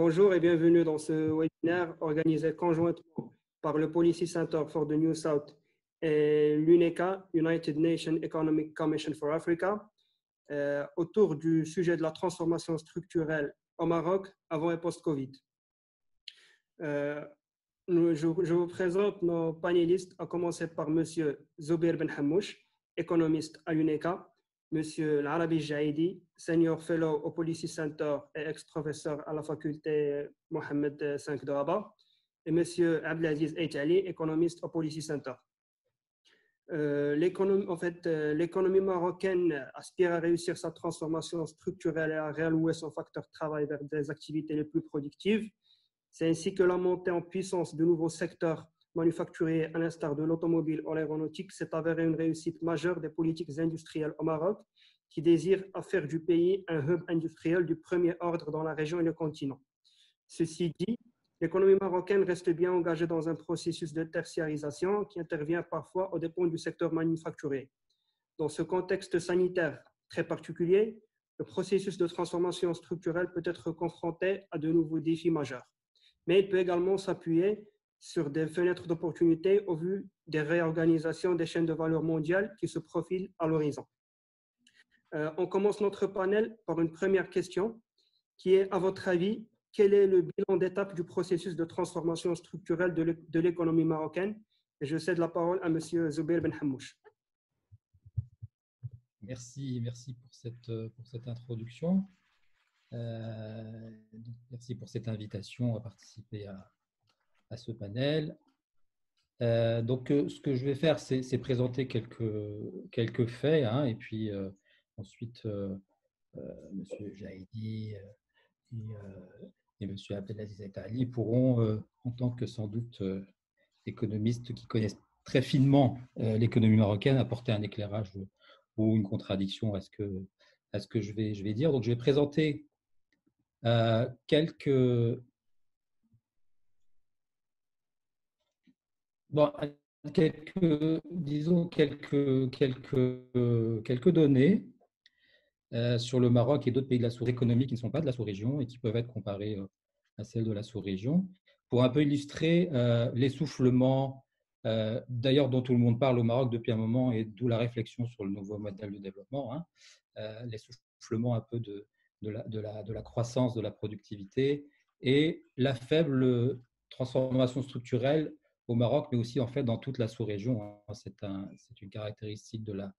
Bonjour et bienvenue dans ce webinaire organisé conjointement par le Policy Center for the New South et l'UNECA, United Nations Economic Commission for Africa, autour du sujet de la transformation structurelle au Maroc avant et post-Covid. Je vous présente nos panélistes, à commencer par M. Zoubeir Ben Hammouch, économiste à l'UNECA, M. Al-Arabi Jaidi, senior fellow au Policy Center et ex-professeur à la faculté Mohamed V de Rabat, et M. Abdelaziz Eitali, économiste au Policy Center. L'économie marocaine aspire à réussir sa transformation structurelle et à réallouer son facteur travail vers des activités les plus productives. C'est ainsi que la montée en puissance de nouveaux secteurs manufacturiers, à l'instar de l'automobile ou l'aéronautique, s'est avérée une réussite majeure des politiques industrielles au Maroc, qui désirent faire du pays un hub industriel du premier ordre dans la région et le continent. Ceci dit, l'économie marocaine reste bien engagée dans un processus de tertiarisation qui intervient parfois aux dépens du secteur manufacturier. Dans ce contexte sanitaire très particulier, le processus de transformation structurelle peut être confronté à de nouveaux défis majeurs. Mais il peut également s'appuyer sur des fenêtres d'opportunité au vu des réorganisations des chaînes de valeur mondiales qui se profilent à l'horizon. On commence notre panel par une première question qui est, à votre avis, quel est le bilan d'étape du processus de transformation structurelle de l'économie marocaine? Et je cède la parole à M. Zoubeir Ben Hammouch. Merci pour cette introduction. Merci pour cette invitation à participer à ce panel. Ce que je vais faire, c'est présenter quelques faits, hein, et puis ensuite, M. Jaidi et M. Abdelaziz Eitali pourront, en tant que sans doute économistes qui connaissent très finement l'économie marocaine, apporter un éclairage ou une contradiction à ce que je vais dire. Donc, je vais présenter quelques données sur le Maroc et d'autres pays de la sous-région économiques qui ne sont pas de la sous-région et qui peuvent être comparées à celles de la sous-région, pour un peu illustrer l'essoufflement, d'ailleurs dont tout le monde parle au Maroc depuis un moment, et d'où la réflexion sur le nouveau modèle de développement, hein, l'essoufflement un peu de la croissance, de la productivité, et la faible transformation structurelle au Maroc, mais aussi en fait dans toute la sous-région. C'est une caractéristique de la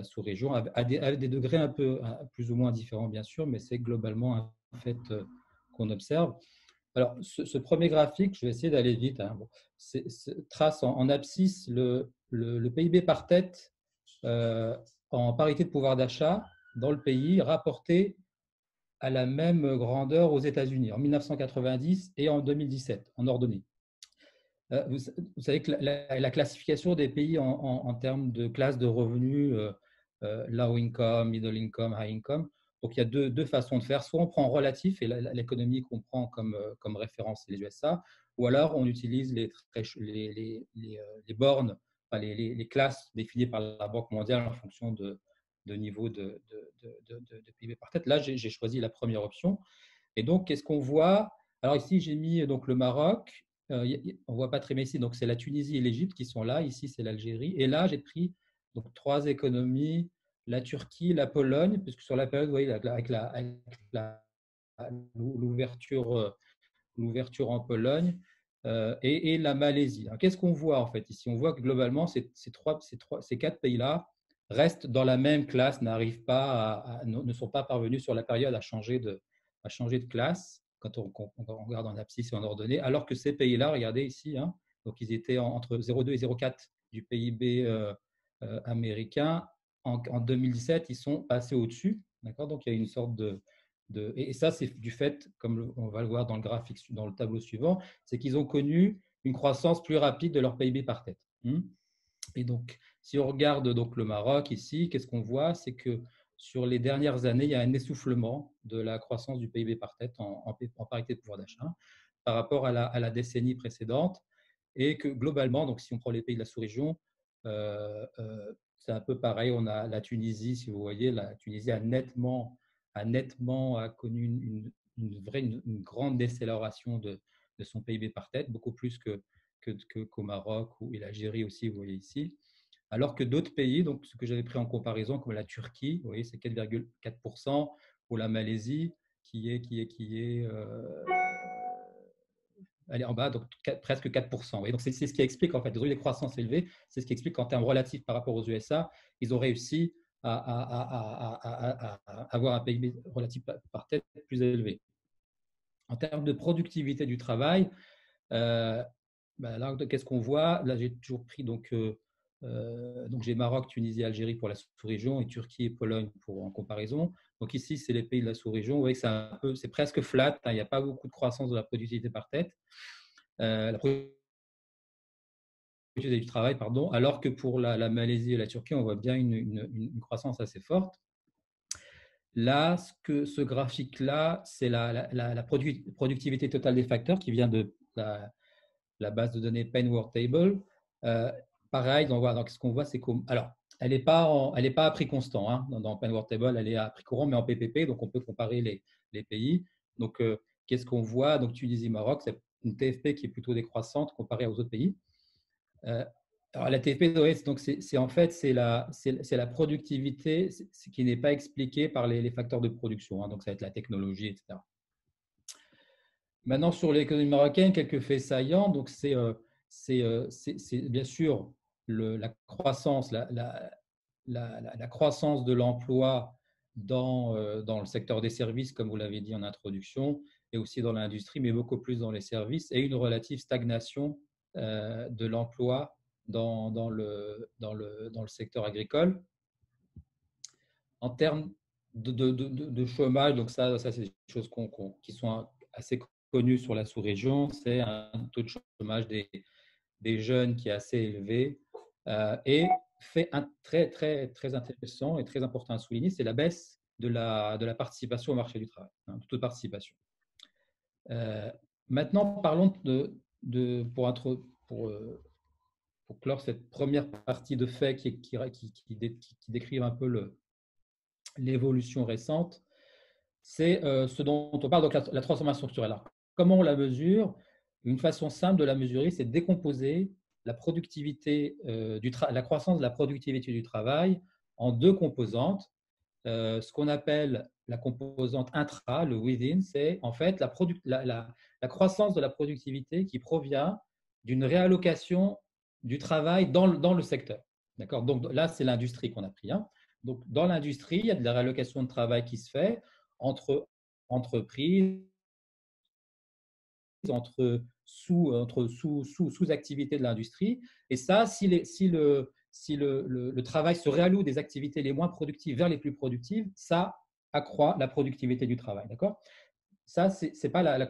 sous-région, à des degrés un peu plus ou moins différents, bien sûr, mais c'est globalement un fait qu'on observe. Alors, ce premier graphique, je vais essayer d'aller vite, hein. Bon, trace en abscisse le PIB par tête en parité de pouvoir d'achat dans le pays, rapporté à la même grandeur aux États-Unis en 1990 et en 2017, en ordonnée. Vous savez que la classification des pays en termes de classe de revenus, low income, middle income, high income, donc il y a deux façons de faire. Soit on prend relatif, et l'économie qu'on prend comme référence, c'est les USA, ou alors on utilise les bornes, enfin les classes définies par la Banque mondiale en fonction de niveau de PIB par tête. Là, j'ai choisi la première option. Et donc, qu'est-ce qu'on voit? Alors ici, j'ai mis donc, le Maroc. On ne voit pas très bien ici, donc c'est la Tunisie et l'Égypte qui sont là. Ici, c'est l'Algérie. Et là, j'ai pris donc, 3 économies, la Turquie, la Pologne, puisque sur la période, vous voyez, avec l'ouverture en Pologne, et la Malaisie. Qu'est-ce qu'on voit en fait ici? On voit que globalement, ces 4 pays-là restent dans la même classe, ne sont pas parvenus sur la période à changer de classe quand on regarde en abscisse et en ordonnée, alors que ces pays-là, regardez ici, hein, donc ils étaient entre 0,2 et 0,4 du PIB américain. En 2017, ils sont passés au-dessus. Donc, il y a une sorte et ça, c'est du fait, comme on va le voir dans le graphique, dans le tableau suivant, c'est qu'ils ont connu une croissance plus rapide de leur PIB par tête. Et donc, si on regarde donc le Maroc ici, qu'est-ce qu'on voit? C'est que sur les dernières années, il y a un essoufflement de la croissance du PIB par tête en parité de pouvoir d'achat par rapport à la décennie précédente, et que globalement, donc si on prend les pays de la sous-région, c'est un peu pareil. On a la Tunisie, si vous voyez, la Tunisie a connu une grande décélération de son PIB par tête, beaucoup plus qu'au Maroc et l'Algérie aussi, vous voyez ici. Alors que d'autres pays, donc ce que j'avais pris en comparaison, comme la Turquie, vous voyez, c'est 4,4%, ou la Malaisie, qui est elle est en bas, donc presque 4%. Et donc, c'est ce qui explique, en fait, ils ont eu des croissances élevées, c'est ce qui explique qu'en termes relatifs par rapport aux USA, ils ont réussi à avoir un PIB relatif par tête plus élevé. En termes de productivité du travail, là, qu'est-ce qu'on voit? Là, j'ai toujours pris donc j'ai Maroc, Tunisie, Algérie pour la sous-région et Turquie et Pologne en comparaison. Donc ici, c'est les pays de la sous-région. Vous voyez que c'est presque flat. Hein, il n'y a pas beaucoup de croissance de la productivité par tête. La productivité du travail, pardon, alors que pour la Malaisie et la Turquie, on voit bien une croissance assez forte. Là, ce graphique-là, c'est la productivité totale des facteurs qui vient de la base de données Penworth Table. Pareil, donc ce qu'on voit, c'est qu'elle n'est pas à prix constant. Hein. Dans Penworth Table, elle est à prix courant, mais en PPP, donc on peut comparer les pays. Donc, qu'est-ce qu'on voit? Donc, Tunisie, Maroc, c'est une TFP qui est plutôt décroissante comparée aux autres pays. Alors, la TFP, donc en fait, c'est la productivité qui n'est pas expliquée par les facteurs de production. Hein. Donc, ça va être la technologie, etc. Maintenant, sur l'économie marocaine, quelques faits saillants. Donc, c'est bien sûr la croissance, la croissance de l'emploi dans le secteur des services, comme vous l'avez dit en introduction, et aussi dans l'industrie, mais beaucoup plus dans les services, et une relative stagnation de l'emploi dans le secteur agricole. En termes de chômage, donc ça c'est des choses qui sont assez connues sur la sous-région, c'est un taux de chômage des jeunes qui est assez élevé et fait un très, très, très intéressant et très important à souligner, c'est la baisse de la participation au marché du travail, hein, taux de participation. Maintenant, parlons pour clore cette première partie de faits qui décrivent un peu l'évolution récente, c'est ce dont on parle, donc la transformation structurelle. Alors, comment on la mesure? Une façon simple de la mesurer, c'est de décomposer la productivité, la croissance de la productivité du travail en deux composantes. Ce qu'on appelle la composante intra, le within, c'est en fait la croissance de la productivité qui provient d'une réallocation du travail dans le secteur. D'accord? Donc là, c'est l'industrie qu'on a pris. Hein. Donc dans l'industrie, il y a de la réallocation de travail qui se fait entre entreprises, entre sous-activités de l'industrie. Et ça, si le travail se réalloue des activités les moins productives vers les plus productives, ça accroît la productivité du travail. D'accord? Ça, ce n'est pas la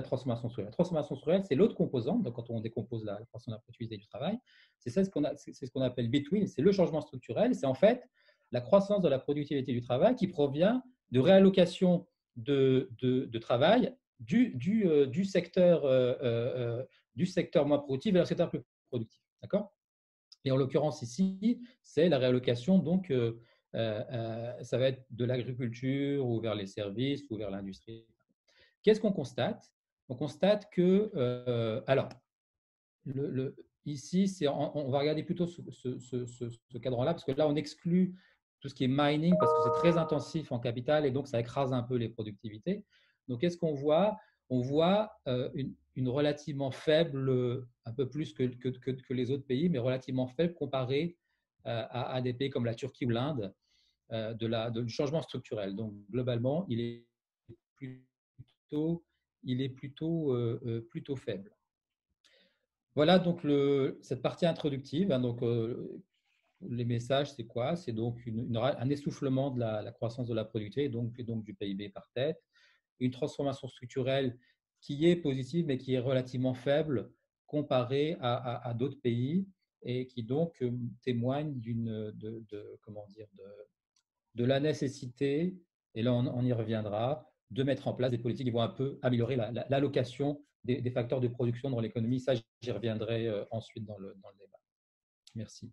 transformation structurelle. La transformation structurelle, c'est l'autre composante. Donc, quand on décompose la croissance de la productivité du travail, c'est ce qu'on appelle between, c'est le changement structurel. C'est en fait la croissance de la productivité du travail qui provient de réallocation de travail du secteur moins productif vers le secteur plus productif. D'accord? Et en l'occurrence ici, c'est la réallocation, donc ça va être de l'agriculture ou vers les services ou vers l'industrie. Qu'est-ce qu'on constate? On constate que, alors, ici, on va regarder plutôt ce cadre-là, parce que là, on exclut tout ce qui est mining, parce que c'est très intensif en capital, et donc ça écrase un peu les productivités. Donc, qu'est-ce qu'on voit? On voit une relativement faible, un peu plus que les autres pays, mais relativement faible comparé à des pays comme la Turquie ou l'Inde, du changement structurel. Donc, globalement, il est plutôt faible. Voilà donc cette partie introductive. Hein, donc, les messages, c'est quoi? C'est donc un essoufflement de la croissance de la productivité et donc du PIB par tête. Une transformation structurelle qui est positive, mais qui est relativement faible comparée à d'autres pays et qui donc témoigne de la nécessité, et là on y reviendra, de mettre en place des politiques qui vont un peu améliorer l'allocation des facteurs de production dans l'économie. Ça, j'y reviendrai ensuite dans le débat. Merci.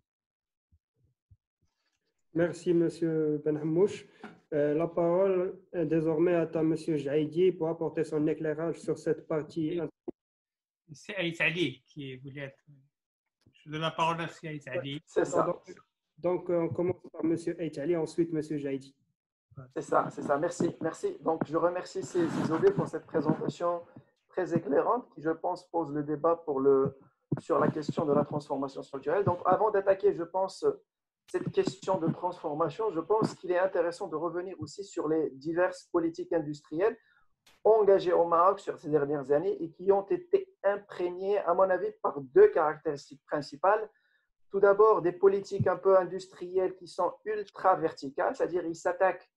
Merci, Monsieur Benhamouche. La parole est désormais à Monsieur Jaïdi pour apporter son éclairage sur cette partie. C'est Aït Ali qui voulait être. Je donne la parole à Aït Ali. C'est ça. Donc, on commence par Monsieur Aït Ali, ensuite Monsieur Jaïdi. C'est ça. Merci. Donc, je remercie Isobé pour cette présentation très éclairante qui, je pense, pose le débat sur la question de la transformation structurelle. Donc, avant d'attaquer, je pense, cette question de transformation, je pense qu'il est intéressant de revenir aussi sur les diverses politiques industrielles engagées au Maroc sur ces dernières années et qui ont été imprégnées, à mon avis, par deux caractéristiques principales. Tout d'abord, des politiques un peu industrielles qui sont ultra verticales, c'est-à-dire ils s'attaquent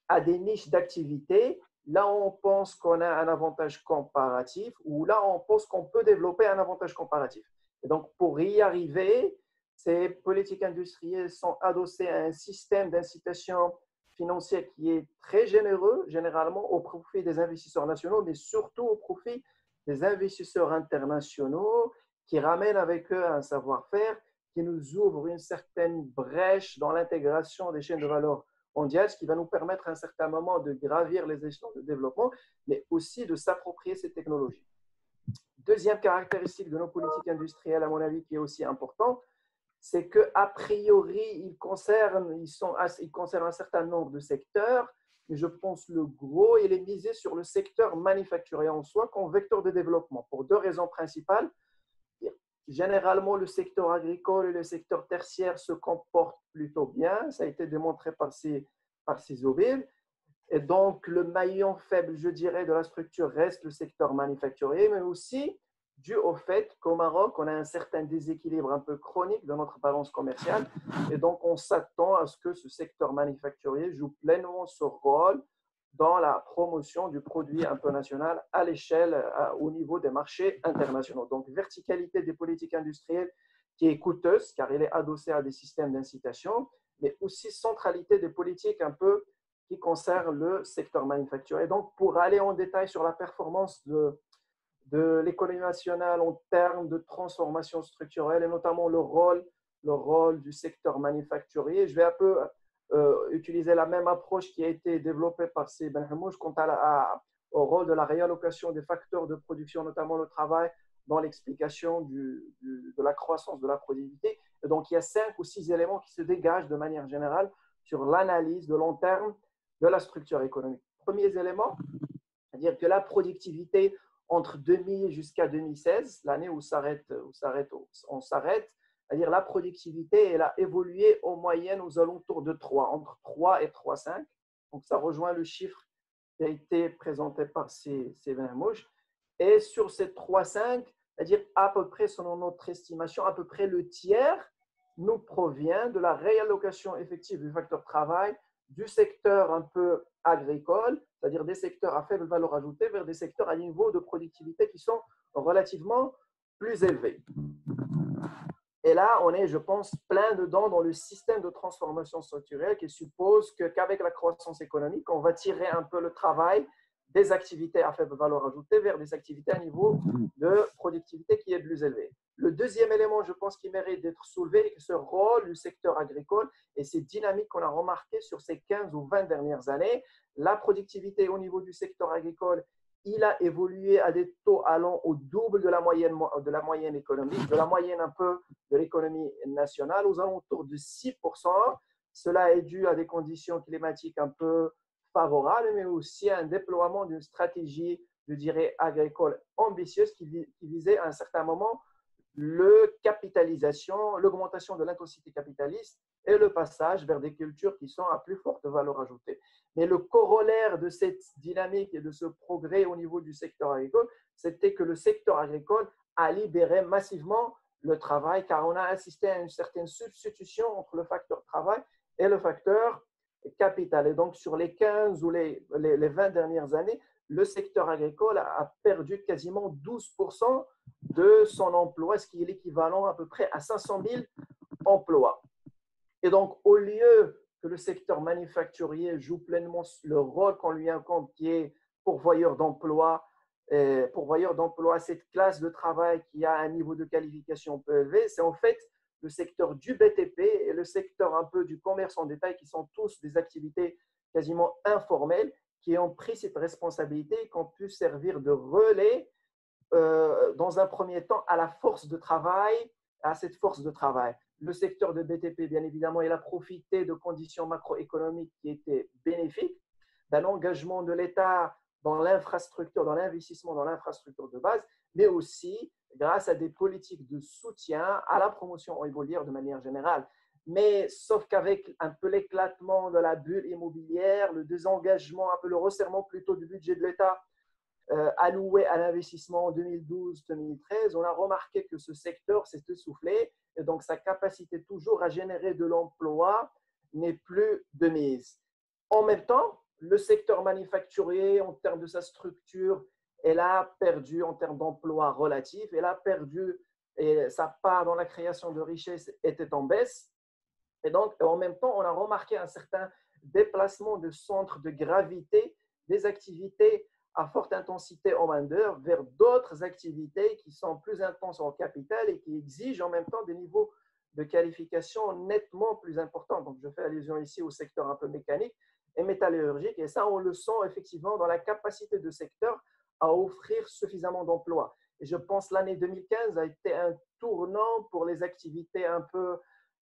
à des niches d'activité. Là, on pense qu'on a un avantage comparatif ou là, on pense qu'on peut développer un avantage comparatif. Et donc, pour y arriver, ces politiques industrielles sont adossées à un système d'incitation financière qui est très généreux, généralement au profit des investisseurs nationaux, mais surtout au profit des investisseurs internationaux qui ramènent avec eux un savoir-faire, qui nous ouvre une certaine brèche dans l'intégration des chaînes de valeur mondiales, ce qui va nous permettre à un certain moment de gravir les échelons de développement, mais aussi de s'approprier ces technologies. Deuxième caractéristique de nos politiques industrielles, à mon avis, qui est aussi important, c'est qu'a priori, ils concernent un certain nombre de secteurs, mais je pense le gros, il est misé sur le secteur manufacturier en soi comme vecteur de développement, pour deux raisons principales. Généralement, le secteur agricole et le secteur tertiaire se comportent plutôt bien, ça a été démontré par ces OBIL. Et donc, le maillon faible, je dirais, de la structure reste le secteur manufacturier, mais aussi dû au fait qu'au Maroc, on a un certain déséquilibre un peu chronique de notre balance commerciale. Et donc, on s'attend à ce que ce secteur manufacturier joue pleinement ce rôle dans la promotion du produit un peu national à l'échelle, au niveau des marchés internationaux. Donc, verticalité des politiques industrielles qui est coûteuse, car elle est adossée à des systèmes d'incitation, mais aussi centralité des politiques un peu qui concernent le secteur manufacturier. Donc, pour aller en détail sur la performance de l'économie nationale en termes de transformation structurelle et notamment le rôle du secteur manufacturier, je vais un peu utiliser la même approche qui a été développée par ces Benhamouche quant au rôle de la réallocation des facteurs de production, notamment le travail, dans l'explication de la croissance de la productivité. Et donc, il y a 5 ou 6 éléments qui se dégagent de manière générale sur l'analyse de long terme de la structure économique. Premier élément, c'est-à-dire que la productivité entre 2000 jusqu'à 2016, l'année où on s'arrête, c'est-à-dire la productivité, elle a évolué en moyenne aux alentours de 3, entre 3 et 3,5. Donc, ça rejoint le chiffre qui a été présenté par ces Benhamouche. Et sur ces 3,5, c'est-à-dire à peu près, selon notre estimation, à peu près le tiers nous provient de la réallocation effective du facteur travail du secteur un peu agricole, c'est-à-dire des secteurs à faible valeur ajoutée, vers des secteurs à niveau de productivité qui sont relativement plus élevés. Et là, on est, je pense, plein dedans dans le système de transformation structurelle qui suppose qu'avec la croissance économique, on va tirer un peu le travail des activités à faible valeur ajoutée vers des activités à niveau de productivité qui est plus élevé. Le deuxième élément, je pense, qui mérite d'être soulevé, c'est ce rôle du secteur agricole et ces dynamiques qu'on a remarquées sur ces 15 ou 20 dernières années. La productivité au niveau du secteur agricole, il a évolué à des taux allant au double de la moyenne économique, de la moyenne un peu de l'économie nationale, aux alentours de 6%. Cela est dû à des conditions climatiques un peu favorables, mais aussi à un déploiement d'une stratégie, je dirais, agricole ambitieuse qui visait à un certain moment l'augmentation de l'intensité capitaliste et le passage vers des cultures qui sont à plus forte valeur ajoutée. Mais le corollaire de cette dynamique et de ce progrès au niveau du secteur agricole, c'était que le secteur agricole a libéré massivement le travail, car on a assisté à une certaine substitution entre le facteur travail et le facteur capital. Et donc, sur les 15 ou les 20 dernières années, le secteur agricole a perdu quasiment 12% de son emploi, ce qui est l'équivalent à peu près à 500 000 emplois. Et donc, au lieu que le secteur manufacturier joue pleinement le rôle qu'on lui incombe, qui est pourvoyeur d'emploi à cette classe de travail qui a un niveau de qualification peu élevé, c'est en fait le secteur du BTP et le secteur un peu du commerce en détail, qui sont tous des activités quasiment informelles, qui ont pris cette responsabilité et qui ont pu servir de relais dans un premier temps à la force de travail, à cette force de travail. Le secteur de BTP, bien évidemment, il a profité de conditions macroéconomiques qui étaient bénéfiques, d'un engagement de l'État dans l'infrastructure, dans l'investissement dans l'infrastructure de base, mais aussi grâce à des politiques de soutien à la promotion immobilière de manière générale. Mais sauf qu'avec un peu l'éclatement de la bulle immobilière, le désengagement, un peu le resserrement plutôt du budget de l'État alloué à l'investissement en 2012-2013, on a remarqué que ce secteur s'est essoufflé et donc sa capacité toujours à générer de l'emploi n'est plus de mise. En même temps, le secteur manufacturier, en termes de sa structure, elle a perdu en termes d'emploi relatifs, elle a perdu et sa part dans la création de richesses était en baisse. Et donc, en même temps, on a remarqué un certain déplacement de centre de gravité des activités à forte intensité en main-d'œuvre vers d'autres activités qui sont plus intenses en capital et qui exigent en même temps des niveaux de qualification nettement plus importants. Donc, je fais allusion ici au secteur un peu mécanique et métallurgique. Et ça, on le sent effectivement dans la capacité de secteur à offrir suffisamment d'emplois. Et je pense que l'année 2015 a été un tournant pour les activités un peu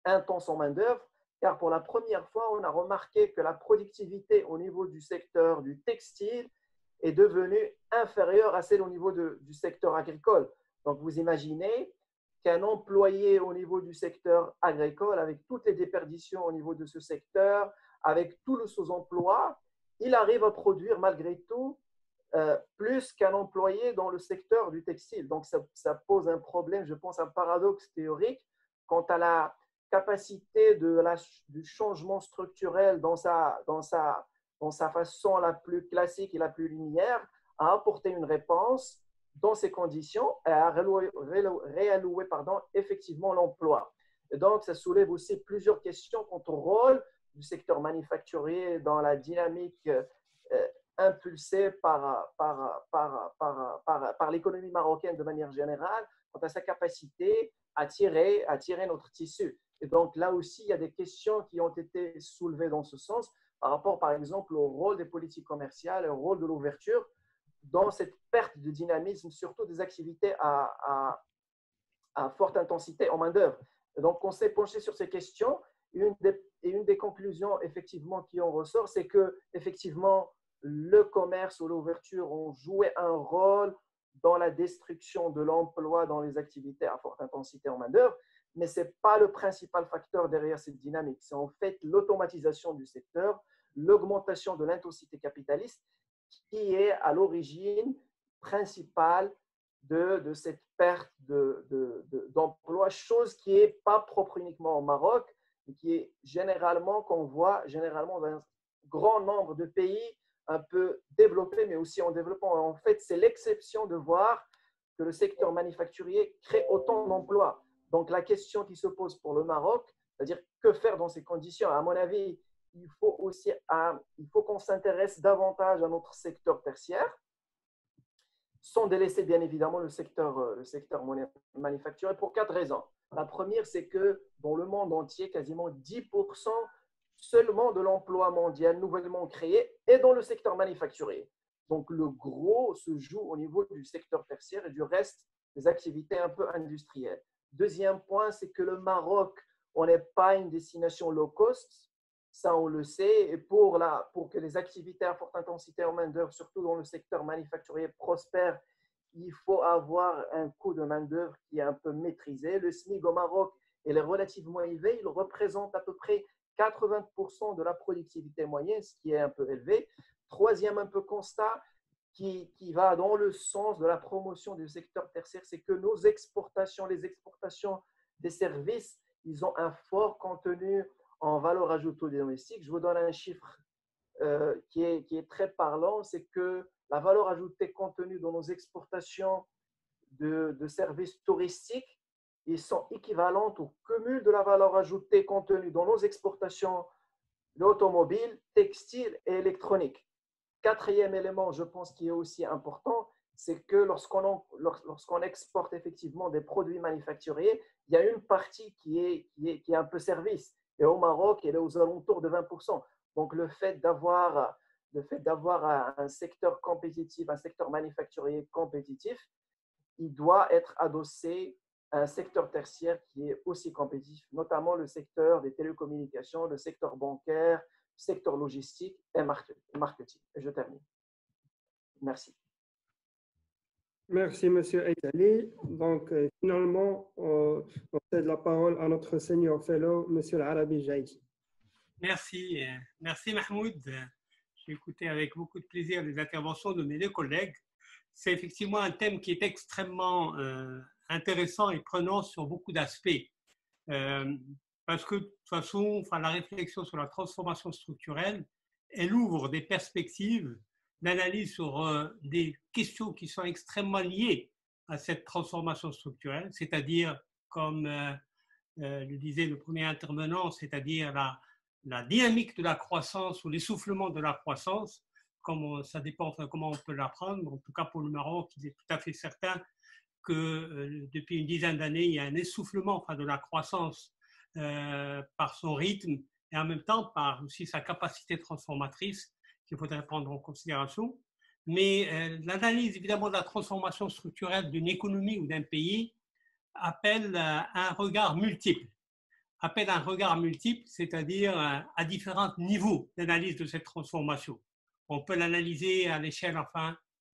intenses en main-d'œuvre, car pour la première fois, on a remarqué que la productivité au niveau du secteur du textile est devenue inférieure à celle au niveau du secteur agricole. Donc, vous imaginez qu'un employé au niveau du secteur agricole, avec toutes les déperditions au niveau de ce secteur, avec tout le sous-emploi, il arrive à produire malgré tout plus qu'un employé dans le secteur du textile. Donc, ça pose un problème, je pense, un paradoxe théorique quant à la capacité du changement structurel dans sa façon la plus classique et la plus linéaire à apporter une réponse dans ces conditions et à réallouer effectivement l'emploi. Et donc, ça soulève aussi plusieurs questions quant au rôle du secteur manufacturier dans la dynamique impulsée par l'économie marocaine de manière générale, quant à sa capacité à tirer notre tissu. Et donc, là aussi, il y a des questions qui ont été soulevées dans ce sens par rapport, par exemple, au rôle des politiques commerciales, au rôle de l'ouverture dans cette perte de dynamisme, surtout des activités à forte intensité en main-d'œuvre. Donc, on s'est penché sur ces questions. Une des conclusions, effectivement, qui en ressort, c'est que, effectivement, le commerce ou l'ouverture ont joué un rôle dans la destruction de l'emploi dans les activités à forte intensité en main-d'œuvre, mais ce n'est pas le principal facteur derrière cette dynamique. C'est en fait l'automatisation du secteur, l'augmentation de l'intensité capitaliste qui est à l'origine principale de cette perte d'emploi, chose qui n'est pas propre uniquement au Maroc, mais qui est généralement, qu'on voit généralement dans un grand nombre de pays un peu développés, mais aussi en développement. En fait, c'est l'exception de voir que le secteur manufacturier crée autant d'emplois. Donc, la question qui se pose pour le Maroc, c'est-à-dire que faire dans ces conditions, à mon avis, il faut qu'on s'intéresse davantage à notre secteur tertiaire, sans délaisser bien évidemment le secteur manufacturier pour 4 raisons. La première, c'est que dans le monde entier, quasiment 10% seulement de l'emploi mondial nouvellement créé est dans le secteur manufacturier. Donc, le gros se joue au niveau du secteur tertiaire et du reste des activités un peu industrielles. Deuxième point, c'est que le Maroc, on n'est pas une destination low cost, ça on le sait, et pour que les activités à forte intensité en main-d'œuvre, surtout dans le secteur manufacturier, prospèrent, il faut avoir un coût de main-d'œuvre qui est un peu maîtrisé. Le SMIC au Maroc, il est relativement élevé, il représente à peu près 80% de la productivité moyenne, ce qui est un peu élevé. Troisième un peu constat qui va dans le sens de la promotion du secteur tertiaire, c'est que nos exportations, les exportations des services, ils ont un fort contenu en valeur ajoutée domestique. Je vous donne un chiffre qui est très parlant, c'est que la valeur ajoutée contenue dans nos exportations de services touristiques, ils sont équivalentes au cumul de la valeur ajoutée contenue dans nos exportations d'automobiles, textiles et électroniques. Quatrième élément, je pense, qui est aussi important, c'est que lorsqu'on exporte effectivement des produits manufacturiers, il y a une partie qui est un peu service. Et au Maroc, elle est aux alentours de 20%. Donc, le fait d'avoir un secteur compétitif, un secteur manufacturier compétitif, il doit être adossé à un secteur tertiaire qui est aussi compétitif, notamment le secteur des télécommunications, le secteur bancaire, le secteur logistique et marketing. Et je termine. Merci. Merci, Monsieur Aitali. Donc, finalement, on cède la parole à notre senior fellow, Monsieur Al-Arabi Jaïdi. Merci, merci Mahmoud. J'ai écouté avec beaucoup de plaisir les interventions de mes deux collègues. C'est effectivement un thème qui est extrêmement intéressant et prenant sur beaucoup d'aspects. Parce que de toute façon, la réflexion sur la transformation structurelle, elle ouvre des perspectives d'analyse sur des questions qui sont extrêmement liées à cette transformation structurelle, c'est-à-dire, comme le disait le premier intervenant, c'est-à-dire la dynamique de la croissance ou l'essoufflement de la croissance, ça dépend comment on peut l'apprendre. En tout cas, pour le Maroc, il est tout à fait certain que depuis une dizaine d'années, il y a un essoufflement de la croissance par son rythme et en même temps par aussi sa capacité transformatrice qu'il faudrait prendre en considération. Mais l'analyse évidemment de la transformation structurelle d'une économie ou d'un pays appelle un regard multiple. C'est-à-dire à différents niveaux d'analyse de cette transformation. On peut l'analyser à l'échelle,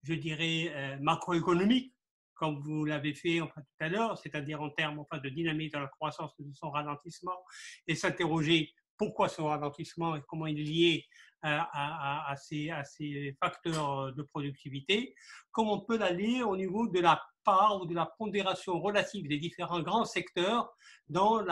je dirais, macroéconomique, comme vous l'avez fait tout à l'heure, c'est-à-dire en termes de dynamique de la croissance de son ralentissement, et s'interroger pourquoi ce ralentissement et comment il est lié à ces facteurs de productivité, comme on peut l'aller au niveau de la part ou de la pondération relative des différents grands secteurs dans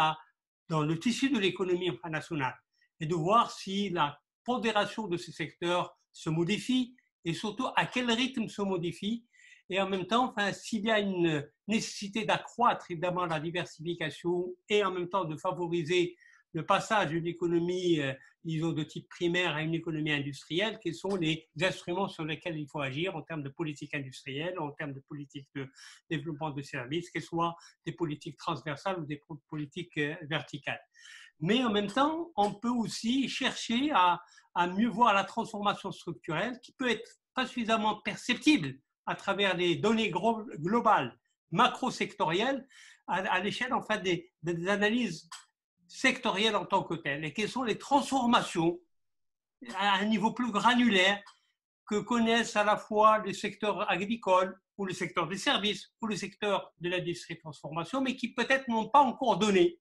le tissu de l'économie nationale, et de voir si la pondération de ces secteurs se modifie et surtout à quel rythme se modifie, et en même temps, s'il y a une nécessité d'accroître évidemment la diversification et en même temps de favoriser le passage d'une économie, disons, de type primaire à une économie industrielle, quels sont les instruments sur lesquels il faut agir en termes de politique industrielle, en termes de politique de développement de services, qu'elles soient des politiques transversales ou des politiques verticales. Mais en même temps, on peut aussi chercher à mieux voir la transformation structurelle qui peut être pas suffisamment perceptible à travers les données globales, macro-sectorielles, à l'échelle des analyses sectorielles en tant que telles, et quelles sont les transformations à un niveau plus granulaire que connaissent à la fois le secteur agricole ou le secteur des services ou le secteur de l'industrie de transformation, mais qui peut-être n'ont pas encore donné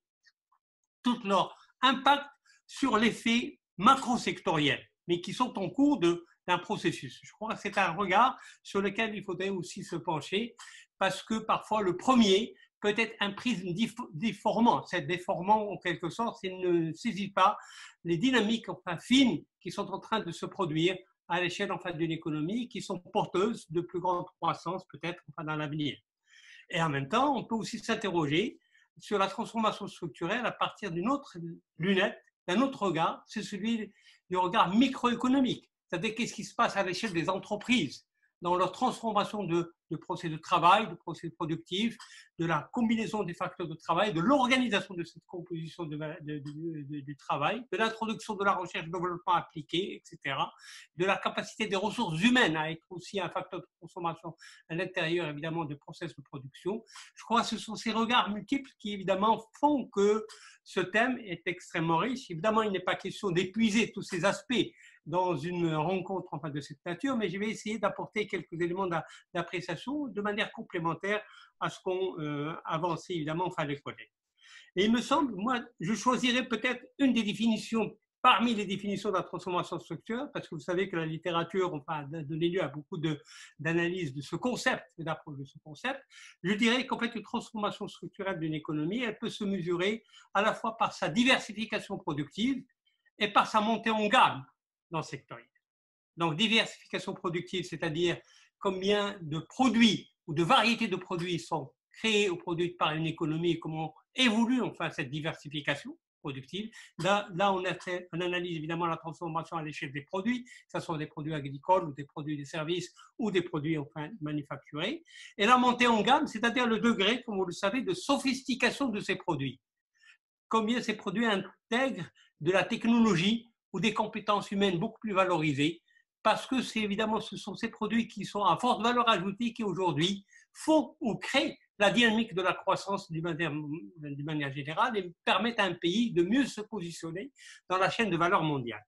tout leur impact sur l'effet macro-sectoriel, mais qui sont en cours d'un processus. Je crois que c'est un regard sur lequel il faudrait aussi se pencher, parce que parfois le premier peut être un prisme déformant. C'est déformant en quelque sorte, il ne saisit pas les dynamiques fines qui sont en train de se produire à l'échelle d'une économie, qui sont porteuses de plus grande croissance peut-être dans l'avenir. Et en même temps, on peut aussi s'interroger sur la transformation structurelle à partir d'une autre lunette, d'un autre regard, c'est celui du regard microéconomique. C'est-à-dire qu'est-ce qui se passe à l'échelle des entreprises dans leur transformation de procès de travail, de procès productifs, de la combinaison des facteurs de travail, de l'organisation de cette composition du travail, de l'introduction de la recherche et développement appliqué, etc., de la capacité des ressources humaines à être aussi un facteur de transformation à l'intérieur, évidemment, du processus de production. Je crois que ce sont ces regards multiples qui, évidemment, font que ce thème est extrêmement riche. Évidemment, il n'est pas question d'épuiser tous ces aspects dans une rencontre de cette nature, mais je vais essayer d'apporter quelques éléments d'appréciation de manière complémentaire à ce qu'ont avancé évidemment les collègues. Et il me semble, moi, je choisirais peut-être une des définitions parmi les définitions de la transformation structurelle, parce que vous savez que la littérature a donné lieu à beaucoup d'analyses de ce concept, d'approche de ce concept. Je dirais qu'en fait, une transformation structurelle d'une économie, elle peut se mesurer à la fois par sa diversification productive et par sa montée en gamme dans le sectoriel. Donc, diversification productive, c'est-à-dire combien de produits ou de variétés de produits sont créés ou produits par une économie et comment évolue cette diversification productive. Là on analyse évidemment la transformation à l'échelle des produits, que ce soit des produits agricoles ou des produits de services ou des produits enfin manufacturés. Et la montée en gamme, c'est-à-dire le degré, comme vous le savez, de sophistication de ces produits. Combien ces produits intègrent de la technologie ou des compétences humaines beaucoup plus valorisées, parce que c'est évidemment ce sont ces produits qui sont à forte valeur ajoutée qui aujourd'hui font ou créent la dynamique de la croissance d'une manière générale et permettent à un pays de mieux se positionner dans la chaîne de valeur mondiale.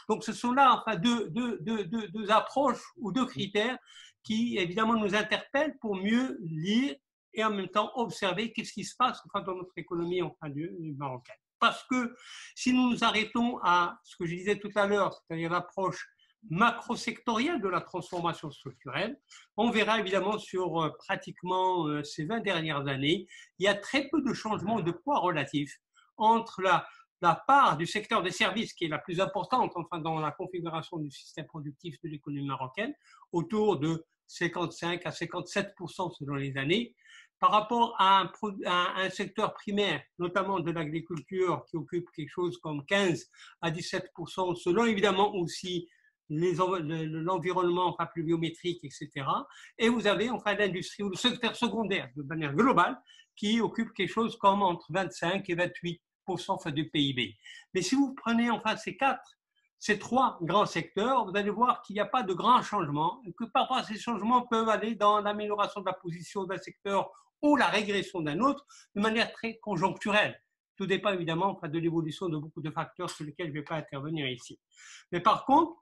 Donc ce sont là enfin deux approches ou deux critères qui évidemment nous interpellent pour mieux lire et en même temps observer qu'est-ce qui se passe enfin, dans notre économie enfin, marocaine. Parce que si nous nous arrêtons à ce que je disais tout à l'heure, c'est-à-dire l'approche macro-sectorielle de la transformation structurelle, on verra évidemment sur pratiquement ces 20 dernières années, il y a très peu de changements de poids relatifs entre la part du secteur des services qui est la plus importante enfin, dans la configuration du système productif de l'économie marocaine, autour de 55 à 57% selon les années, par rapport à un secteur primaire, notamment de l'agriculture, qui occupe quelque chose comme 15 à 17%, selon évidemment aussi l'environnement enfin, pluviométrique, etc. Et vous avez enfin l'industrie ou le secteur secondaire, de manière globale, qui occupe quelque chose comme entre 25 et 28% enfin, du PIB. Mais si vous prenez enfin ces trois grands secteurs, vous allez voir qu'il n'y a pas de grands changements, et que parfois ces changements peuvent aller dans l'amélioration de la position d'un secteur ou la régression d'un autre de manière très conjoncturelle. Tout dépend évidemment enfin, de l'évolution de beaucoup de facteurs sur lesquels je ne vais pas intervenir ici. Mais par contre,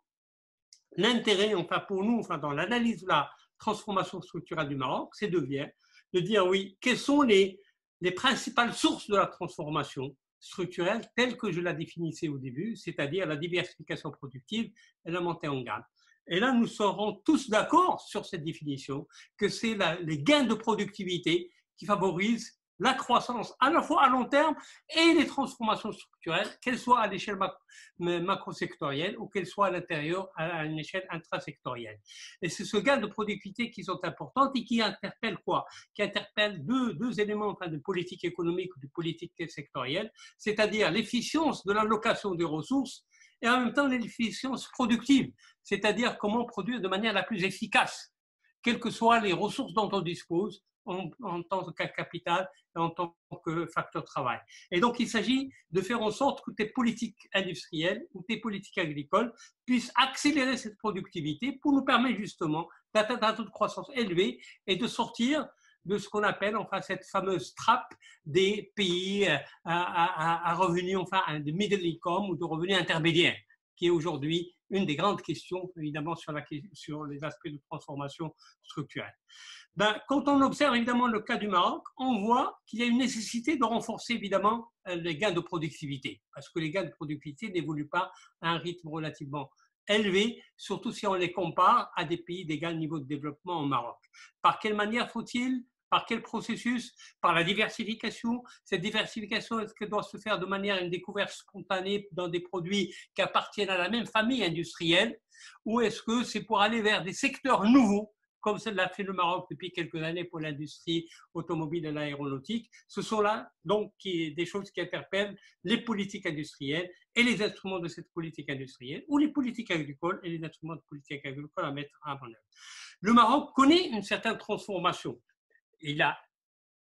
l'intérêt enfin, pour nous enfin, dans l'analyse de la transformation structurelle du Maroc, c'est de dire oui, quelles sont les principales sources de la transformation structurelle telle que je la définissais au début, c'est-à-dire la diversification productive et la montée en gamme. Et là, nous serons tous d'accord sur cette définition, que c'est les gains de productivité qui favorisent la croissance à la fois à long terme et les transformations structurelles, qu'elles soient à l'échelle macro-sectorielle ou qu'elles soient à l'intérieur à une échelle intrasectorielle. Et c'est ce gain de productivité qui sont importantes et qui interpellent quoi? Qui interpellent deux éléments enfin, de politique économique ou de politique sectorielle, c'est-à-dire l'efficience de l'allocation des ressources et en même temps l'efficience productive, c'est-à-dire comment produire de manière la plus efficace, quelles que soient les ressources dont on dispose, en tant que capital et en tant que facteur de travail. Et donc, il s'agit de faire en sorte que tes politiques industrielles ou tes politiques agricoles puissent accélérer cette productivité pour nous permettre justement d'atteindre un taux de croissance élevé et de sortir de ce qu'on appelle enfin cette fameuse trappe des pays à revenus enfin de middle income ou de revenus intermédiaires, qui est aujourd'hui une des grandes questions évidemment sur les aspects de transformation structurelle. Quand on observe évidemment le cas du Maroc, on voit qu'il y a une nécessité de renforcer évidemment les gains de productivité, parce que les gains de productivité n'évoluent pas à un rythme relativement élevé, surtout si on les compare à des pays d'égal niveau de développement au Maroc. Par quelle manière faut-il? Par quel processus? Par la diversification. Cette diversification, est-ce qu'elle doit se faire de manière une découverte spontanée dans des produits qui appartiennent à la même famille industrielle, ou est-ce que c'est pour aller vers des secteurs nouveaux, comme cela fait le Maroc depuis quelques années pour l'industrie automobile et l'aéronautique? Ce sont là donc des choses qui interpellent les politiques industrielles et les instruments de cette politique industrielle, ou les politiques agricoles et les instruments de politique agricole à mettre en œuvre. Le Maroc connaît une certaine transformation. Il y a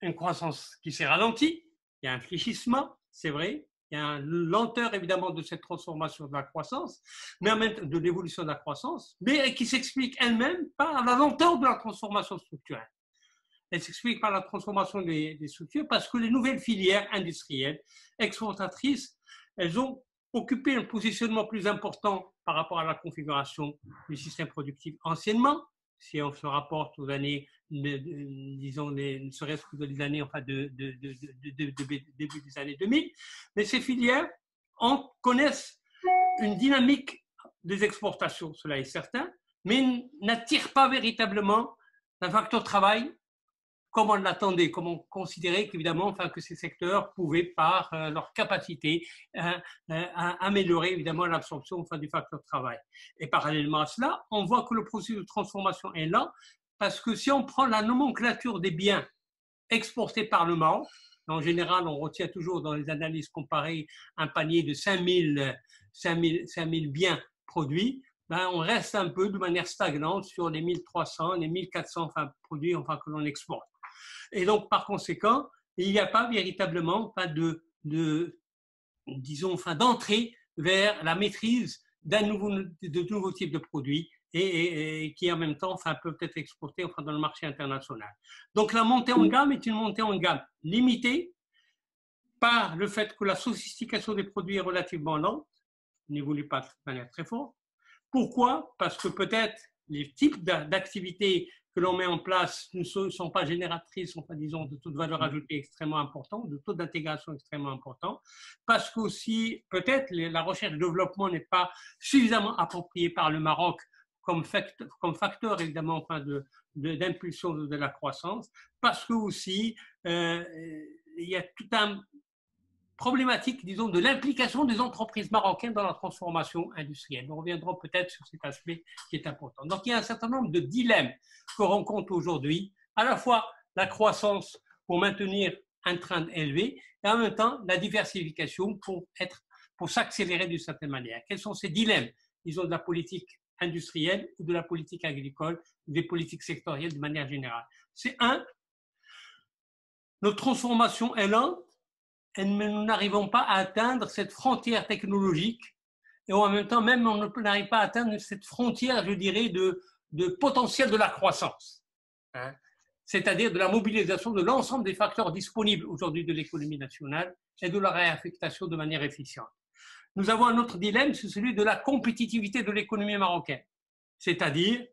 une croissance qui s'est ralentie, il y a un fléchissement, c'est vrai, il y a une lenteur évidemment de cette transformation de la croissance, mais en même temps de l'évolution de la croissance, mais qui s'explique elle-même par la lenteur de la transformation structurelle. Elle s'explique par la transformation des structures parce que les nouvelles filières industrielles exportatrices, elles ont occupé un positionnement plus important par rapport à la configuration du système productif anciennement, si on se rapporte aux années, disons, ne serait-ce que des années, enfin, début des années 2000, mais ces filières connaissent une dynamique des exportations, cela est certain, mais n'attirent pas véritablement un facteur de travail comme on l'attendait, comme on considérait qu'évidemment, enfin, que ces secteurs pouvaient, par leur capacité, améliorer évidemment l'absorption enfin, du facteur de travail. Et parallèlement à cela, on voit que le processus de transformation est là, parce que si on prend la nomenclature des biens exportés par le Maroc, En général, on retient toujours dans les analyses comparées un panier de 5000 biens produits. Ben, on reste un peu de manière stagnante sur les 1300, les 1400 produits que l'on exporte. Et donc, par conséquent, il n'y a pas véritablement d'entrée vers la maîtrise de nouveaux types de produits et qui en même temps peuvent être exportés dans le marché international. Donc la montée en gamme est une montée en gamme limitée par le fait que la sophistication des produits est relativement lente, n'évolue pas de manière très forte. Pourquoi? Parce que peut-être les types d'activités que l'on met en place ne sont pas génératrices, disons, de taux de valeur ajoutée extrêmement important, de taux d'intégration extrêmement important, parce qu'aussi, peut-être, la recherche et le développement n'est pas suffisamment appropriée par le Maroc comme facteur évidemment, d'impulsion de la croissance, parce que aussi, il y a tout un problématique, disons, de l'implication des entreprises marocaines dans la transformation industrielle. Nous reviendrons peut-être sur cet aspect qui est important. Donc, il y a un certain nombre de dilemmes que rencontre aujourd'hui, à la fois la croissance pour maintenir un train élevé et en même temps la diversification pour s'accélérer d'une certaine manière. Quels sont ces dilemmes, disons, de la politique industrielle ou de la politique agricole, des politiques sectorielles de manière générale? C'est notre transformation est lente, et nous n'arrivons pas à atteindre cette frontière technologique et en même temps, même on n'arrive pas à atteindre cette frontière, je dirais, de potentiel de la croissance, c'est-à-dire de la mobilisation de l'ensemble des facteurs disponibles aujourd'hui de l'économie nationale et de leur réaffectation de manière efficiente. Nous avons un autre dilemme, c'est celui de la compétitivité de l'économie marocaine, c'est-à-dire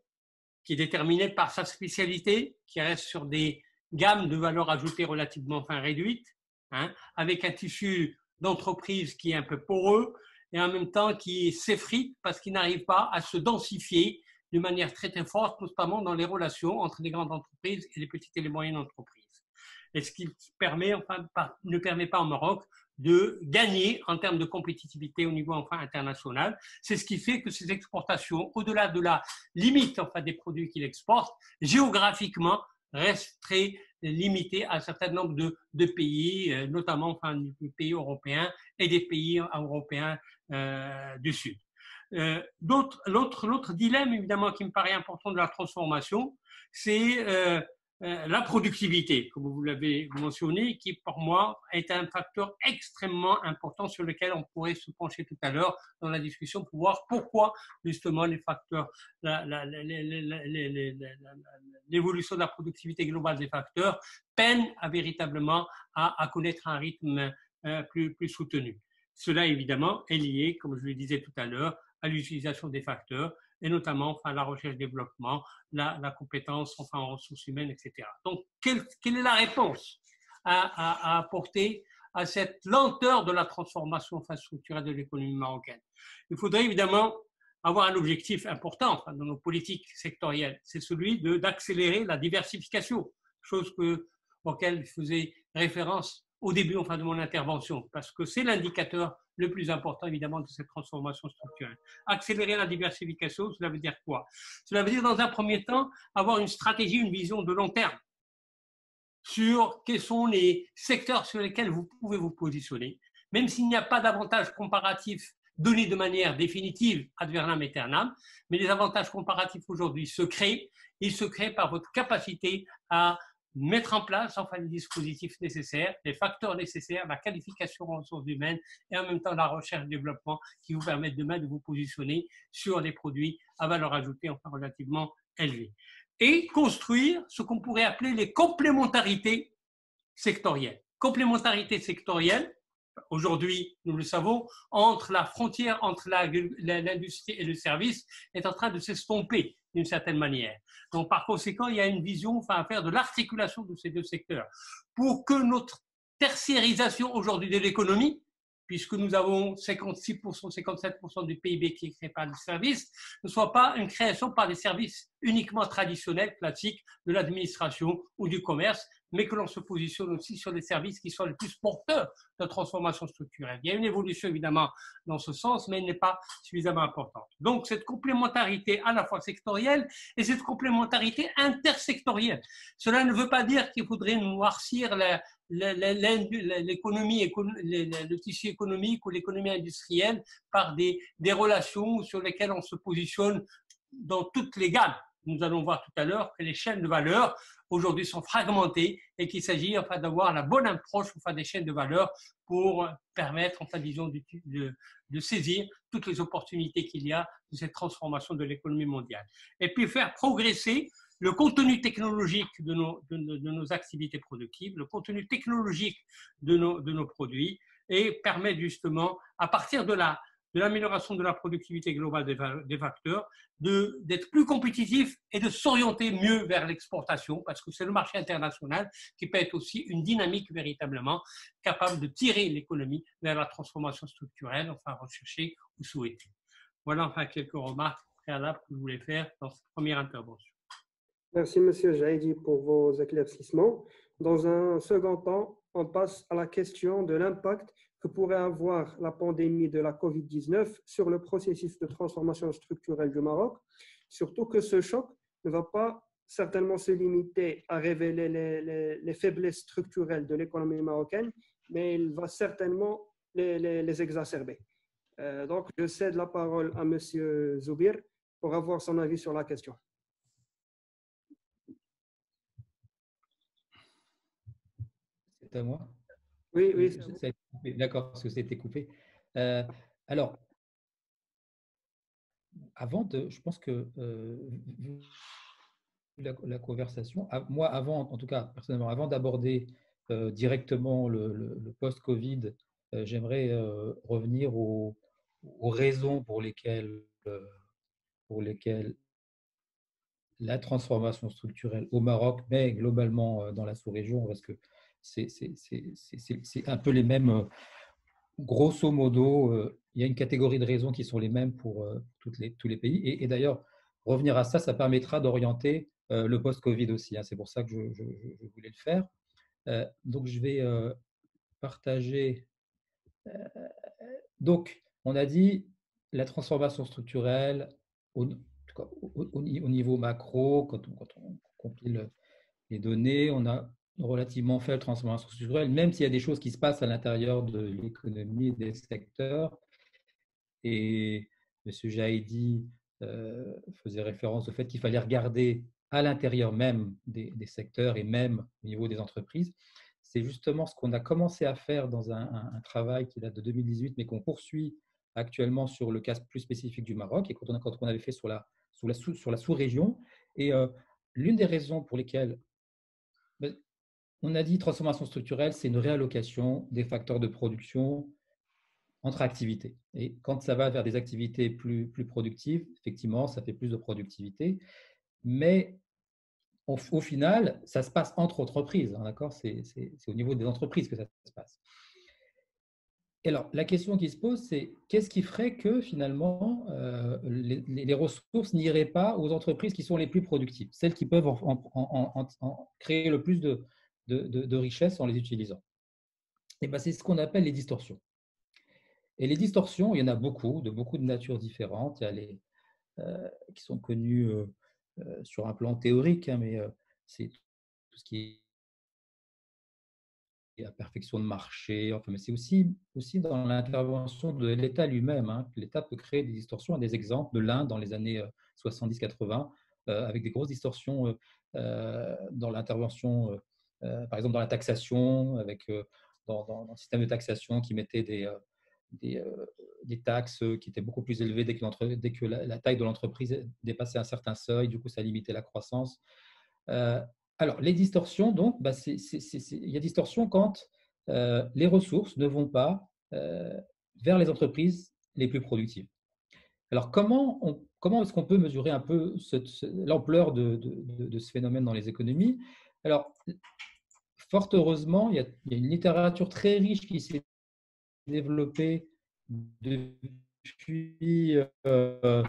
qui est déterminée par sa spécialité, qui reste sur des gammes de valeur ajoutée relativement réduites, avec un tissu d'entreprise qui est un peu poreux et en même temps qui s'effrite parce qu'il n'arrive pas à se densifier de manière très très forte, notamment dans les relations entre les grandes entreprises et les petites et les moyennes entreprises. Et ce qui ne permet pas au Maroc de gagner en termes de compétitivité au niveau international. C'est ce qui fait que ces exportations, au-delà de la limite des produits qu'il exporte, géographiquement restent très limitées à un certain nombre de pays, notamment des pays européens et des pays européens du Sud. L'autre dilemme, évidemment, qui me paraît important de la transformation, c'est la productivité, comme vous l'avez mentionné, qui pour moi est un facteur extrêmement important sur lequel on pourrait se pencher tout à l'heure dans la discussion pour voir pourquoi justement les facteurs, l'évolution de la productivité globale des facteurs peine véritablement à connaître un rythme plus soutenu. Cela évidemment est lié, comme je le disais tout à l'heure, à l'utilisation des facteurs et notamment la recherche-développement, la compétence en ressources humaines, etc. Donc, quelle est la réponse à apporter à cette lenteur de la transformation structurelle de l'économie marocaine? Il faudrait évidemment avoir un objectif important dans nos politiques sectorielles, c'est celui d'accélérer la diversification, chose auquel je faisais référence au début de mon intervention, parce que c'est l'indicateur le plus important, évidemment, de cette transformation structurelle. Accélérer la diversification, cela veut dire quoi? Cela veut dire, dans un premier temps, avoir une stratégie, une vision de long terme sur quels sont les secteurs sur lesquels vous pouvez vous positionner, même s'il n'y a pas d'avantages comparatifs donnés de manière définitive ad vernam aeternam, mais les avantages comparatifs aujourd'hui se créent. Ils se créent par votre capacité à mettre en place les dispositifs nécessaires, les facteurs nécessaires, la qualification en ressources humaines et en même temps la recherche et développement qui vous permettent demain de vous positionner sur des produits à valeur ajoutée relativement élevée. Et construire ce qu'on pourrait appeler les complémentarités sectorielles. Complémentarité sectorielle, aujourd'hui, nous le savons, entre la frontière entre l'industrie et le service est en train de s'estomper d'une certaine manière. Donc, par conséquent, il y a une vision à faire de l'articulation de ces deux secteurs pour que notre tertiarisation aujourd'hui de l'économie, puisque nous avons 56%, 57% du PIB qui est créé par les services, ne soit pas une création par des services uniquement traditionnels, classiques, de l'administration ou du commerce, mais que l'on se positionne aussi sur les services qui sont les plus porteurs de transformation structurelle. Il y a une évolution évidemment dans ce sens, mais elle n'est pas suffisamment importante. Donc cette complémentarité à la fois sectorielle et cette complémentarité intersectorielle. Cela ne veut pas dire qu'il faudrait noircir l'économie, le tissu économique ou l'économie industrielle par des relations sur lesquelles on se positionne dans toutes les gammes. Nous allons voir tout à l'heure que les chaînes de valeur aujourd'hui sont fragmentées et qu'il s'agit enfin d'avoir la bonne approche enfin, des chaînes de valeur pour permettre, enfin disons, de saisir toutes les opportunités qu'il y a de cette transformation de l'économie mondiale. Et puis faire progresser le contenu technologique de nos activités productives, le contenu technologique de nos produits et permettre justement, à partir de l'amélioration de la productivité globale des facteurs, d'être plus compétitif et de s'orienter mieux vers l'exportation, parce que c'est le marché international qui peut être aussi une dynamique véritablement capable de tirer l'économie vers la transformation structurelle, enfin recherchée ou souhaitée. Voilà enfin quelques remarques préalables que je voulais faire dans cette première intervention. Merci, Monsieur Jaïdi, pour vos éclaircissements. Dans un second temps, on passe à la question de l'impact que pourrait avoir la pandémie de la COVID-19 sur le processus de transformation structurelle du Maroc, surtout que ce choc ne va pas certainement se limiter à révéler les faiblesses structurelles de l'économie marocaine, mais il va certainement les exacerber. Donc, je cède la parole à Monsieur Zoubir pour avoir son avis sur la question. C'est à moi? Oui, oui. D'accord, parce que c'était coupé. Alors, je pense que la conversation, moi, en tout cas, personnellement, avant d'aborder directement le post-Covid, j'aimerais revenir aux raisons pour lesquelles la transformation structurelle au Maroc, mais globalement dans la sous-région, parce que c'est un peu les mêmes, grosso modo, il y a une catégorie de raisons qui sont les mêmes pour tous les pays. Et d'ailleurs, revenir à ça, ça permettra d'orienter le post-Covid aussi. C'est pour ça que je voulais le faire. Donc, je vais partager. Donc, on a dit la transformation structurelle au niveau macro, quand on compile les données, on a relativement faible transformation structurelle, même s'il y a des choses qui se passent à l'intérieur de l'économie et des secteurs. Et M. Jaïdi faisait référence au fait qu'il fallait regarder à l'intérieur même des secteurs et même au niveau des entreprises. C'est justement ce qu'on a commencé à faire dans un travail qui date de 2018, mais qu'on poursuit actuellement sur le cas plus spécifique du Maroc et quand on avait fait sur la sous-région. Et l'une des raisons pour lesquelles on a dit transformation structurelle, c'est une réallocation des facteurs de production entre activités. Et quand ça va vers des activités plus productives, effectivement, ça fait plus de productivité. Mais au final, ça se passe entre entreprises. D'accord ? C'est au niveau des entreprises que ça se passe. Et alors, la question qui se pose, c'est qu'est-ce qui ferait que finalement, les ressources n'iraient pas aux entreprises qui sont les plus productives, celles qui peuvent en créer le plus de richesse en les utilisant. Et bien, c'est ce qu'on appelle les distorsions. Et les distorsions, il y en a beaucoup de natures différentes. Il y a les qui sont connues sur un plan théorique, mais c'est tout ce qui est la perfection de marché. Enfin, mais c'est aussi dans l'intervention de l'État lui-même. L'État peut créer des distorsions. Des exemples de l'Inde dans les années 70-80, avec des grosses distorsions dans l'intervention, par exemple dans la taxation, avec dans le système de taxation qui mettait des taxes qui étaient beaucoup plus élevées dès que la taille de l'entreprise dépassait un certain seuil. Du coup, ça limitait la croissance. Alors, les distorsions, donc, il y a distorsion quand les ressources ne vont pas vers les entreprises les plus productives. Alors, comment est-ce qu'on peut mesurer un peu l'ampleur de ce phénomène dans les économies? Alors, fort heureusement, il y a une littérature très riche qui s'est développée depuis le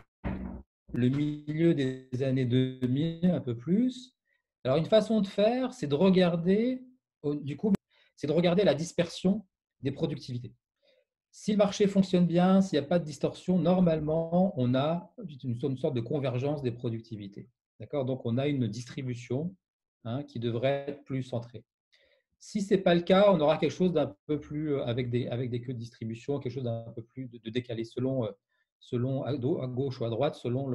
milieu des années 2000, un peu plus. Alors, une façon de faire, c'est de regarder la dispersion des productivités. Si le marché fonctionne bien, s'il n'y a pas de distorsion, normalement, on a une sorte de convergence des productivités. D'accord ? Donc, on a une distribution qui devrait être plus centrée. Si ce n'est pas le cas, on aura quelque chose d'un peu plus, avec des queues de distribution, quelque chose d'un peu plus de décalé selon à gauche ou à droite, selon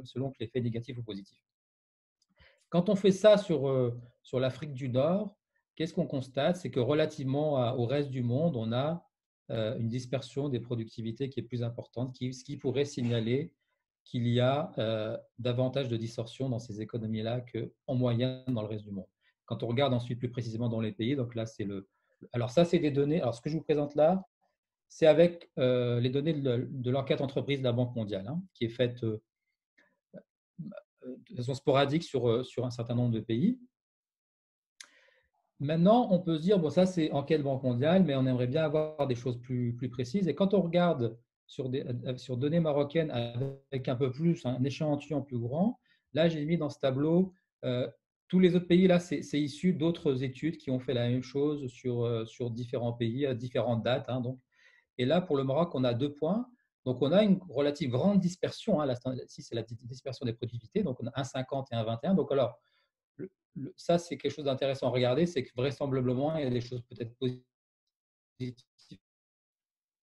selon que l'effet négatif ou positif. Quand on fait ça sur l'Afrique du Nord, qu'est-ce qu'on constate? C'est que relativement au reste du monde, on a une dispersion des productivités qui est plus importante, ce qui pourrait signaler qu'il y a davantage de distorsions dans ces économies-là qu'en moyenne dans le reste du monde. Quand on regarde ensuite plus précisément dans les pays, donc là, alors ça, c'est des données. Alors, ce que je vous présente là, c'est avec les données de l'enquête entreprise de la Banque mondiale, hein, qui est faite de façon sporadique sur un certain nombre de pays. Maintenant, on peut se dire, bon, ça, c'est enquête Banque mondiale, mais on aimerait bien avoir des choses plus précises. Et quand on regarde sur données marocaines avec un peu plus, un échantillon plus grand, là, j'ai mis dans ce tableau tous les autres pays. Là, c'est issu d'autres études qui ont fait la même chose sur différents pays à différentes dates, hein, donc. Et là, pour le Maroc, on a 2 points. Donc, on a une relative grande dispersion. Hein, ici, c'est la dispersion des productivités. Donc, on a 1,50 et 1,21. Donc, alors, ça, c'est quelque chose d'intéressant à regarder. C'est que vraisemblablement, il y a des choses peut-être positives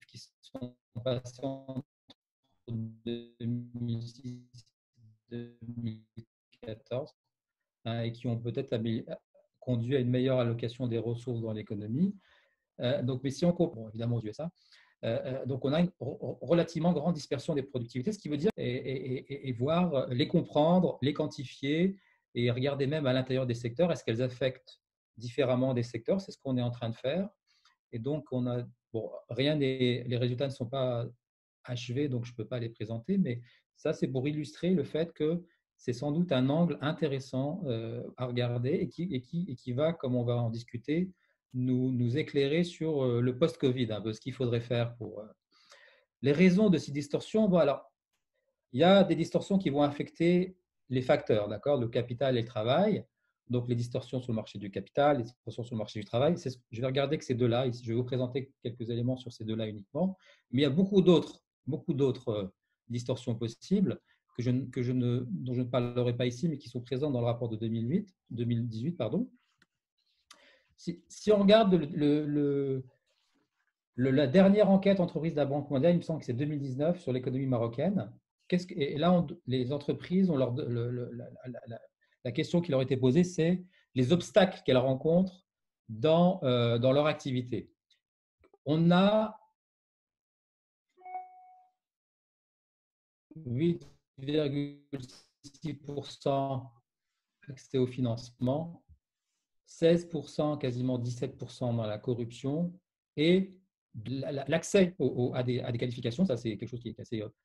qui sont passées entre 2006 et 2014 hein, et qui ont peut-être conduit à une meilleure allocation des ressources dans l'économie. Donc, mais si on compare, bon, évidemment aux USA, donc on a une relativement grande dispersion des productivités, ce qui veut dire et voir les comprendre, les quantifier et regarder même à l'intérieur des secteurs, est-ce qu'elles affectent différemment des secteurs? C'est ce qu'on est en train de faire. Et donc, les résultats ne sont pas achevés, donc je ne peux pas les présenter, mais ça, c'est pour illustrer le fait que c'est sans doute un angle intéressant à regarder et qui va, comme on va en discuter, nous éclairer sur le post-Covid, un peu ce qu'il faudrait faire pour… Les raisons de ces distorsions, bon, alors, il y a des distorsions qui vont affecter les facteurs, d'accord, le capital et le travail. Donc, les distorsions sur le marché du capital, les distorsions sur le marché du travail. Je vais regarder que ces deux-là, ici, je vais vous présenter quelques éléments sur ces deux-là uniquement. Mais il y a beaucoup d'autres distorsions possibles dont je ne parlerai pas ici, mais qui sont présentes dans le rapport de 2018. Pardon. Si on regarde la dernière enquête entreprise de la Banque mondiale, il me semble que c'est 2019 sur l'économie marocaine. Et là, les entreprises ont la question qui leur a été posée, c'est les obstacles qu'elles rencontrent dans leur activité. On a 8,6% accès au financement, 16%, quasiment 17% dans la corruption et l'accès à des qualifications, ça c'est quelque chose qui est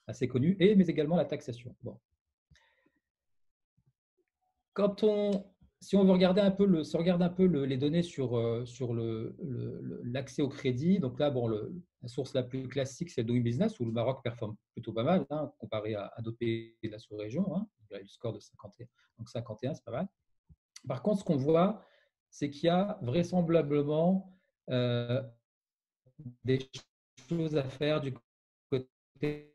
assez connu, mais également la taxation. Bon. Si on veut regarder un peu, les données sur l'accès au crédit, donc là, bon, la source la plus classique, c'est Doing Business, où le Maroc performe plutôt pas mal, hein, comparé à d'autres pays de la sous-région. Hein. Il y a le score de 51, donc 51, c'est pas mal. Par contre, ce qu'on voit, c'est qu'il y a vraisemblablement des choses à faire du côté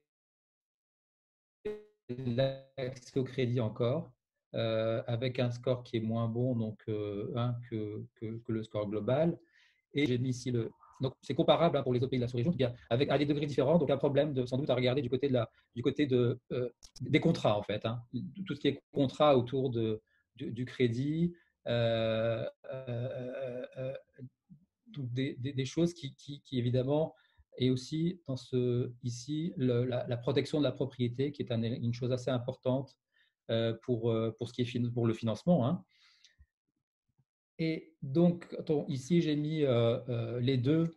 de l'accès au crédit encore, avec un score qui est moins bon donc, que le score global. Et j'ai mis ici donc, c'est comparable hein, pour les autres pays de la sous-région, avec à des degrés différents. Donc, un problème sans doute à regarder du côté des contrats, en fait. Hein. Tout ce qui est contrat autour du crédit, des choses qui évidemment, et aussi ici la protection de la propriété, qui est une chose assez importante pour pour le financement. Hein. Et donc, ici, j'ai mis les deux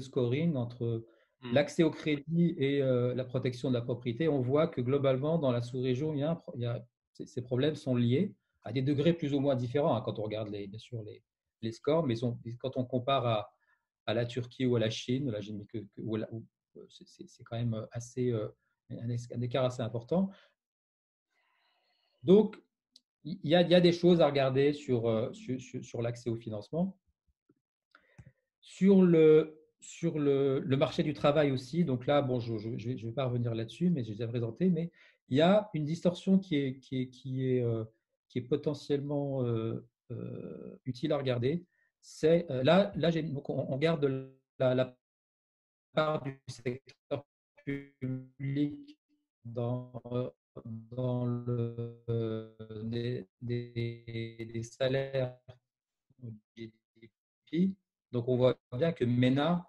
scoring entre l'accès au crédit et la protection de la propriété. On voit que globalement, dans la sous-région, ces problèmes sont liés à des degrés plus ou moins différents hein, quand on regarde bien sûr les scores, mais quand on compare à la Turquie ou à la Chine, là, j'ai mis c'est quand même assez, un écart assez important. Donc, il y a des choses à regarder sur l'accès au financement. Sur le marché du travail aussi, donc là, bon, je ne vais pas revenir là-dessus, mais je les ai présentés, mais il y a une distorsion qui est potentiellement utile à regarder. C'est donc on garde la part du secteur public dans des salaires au GDP. Donc, on voit bien que MENA,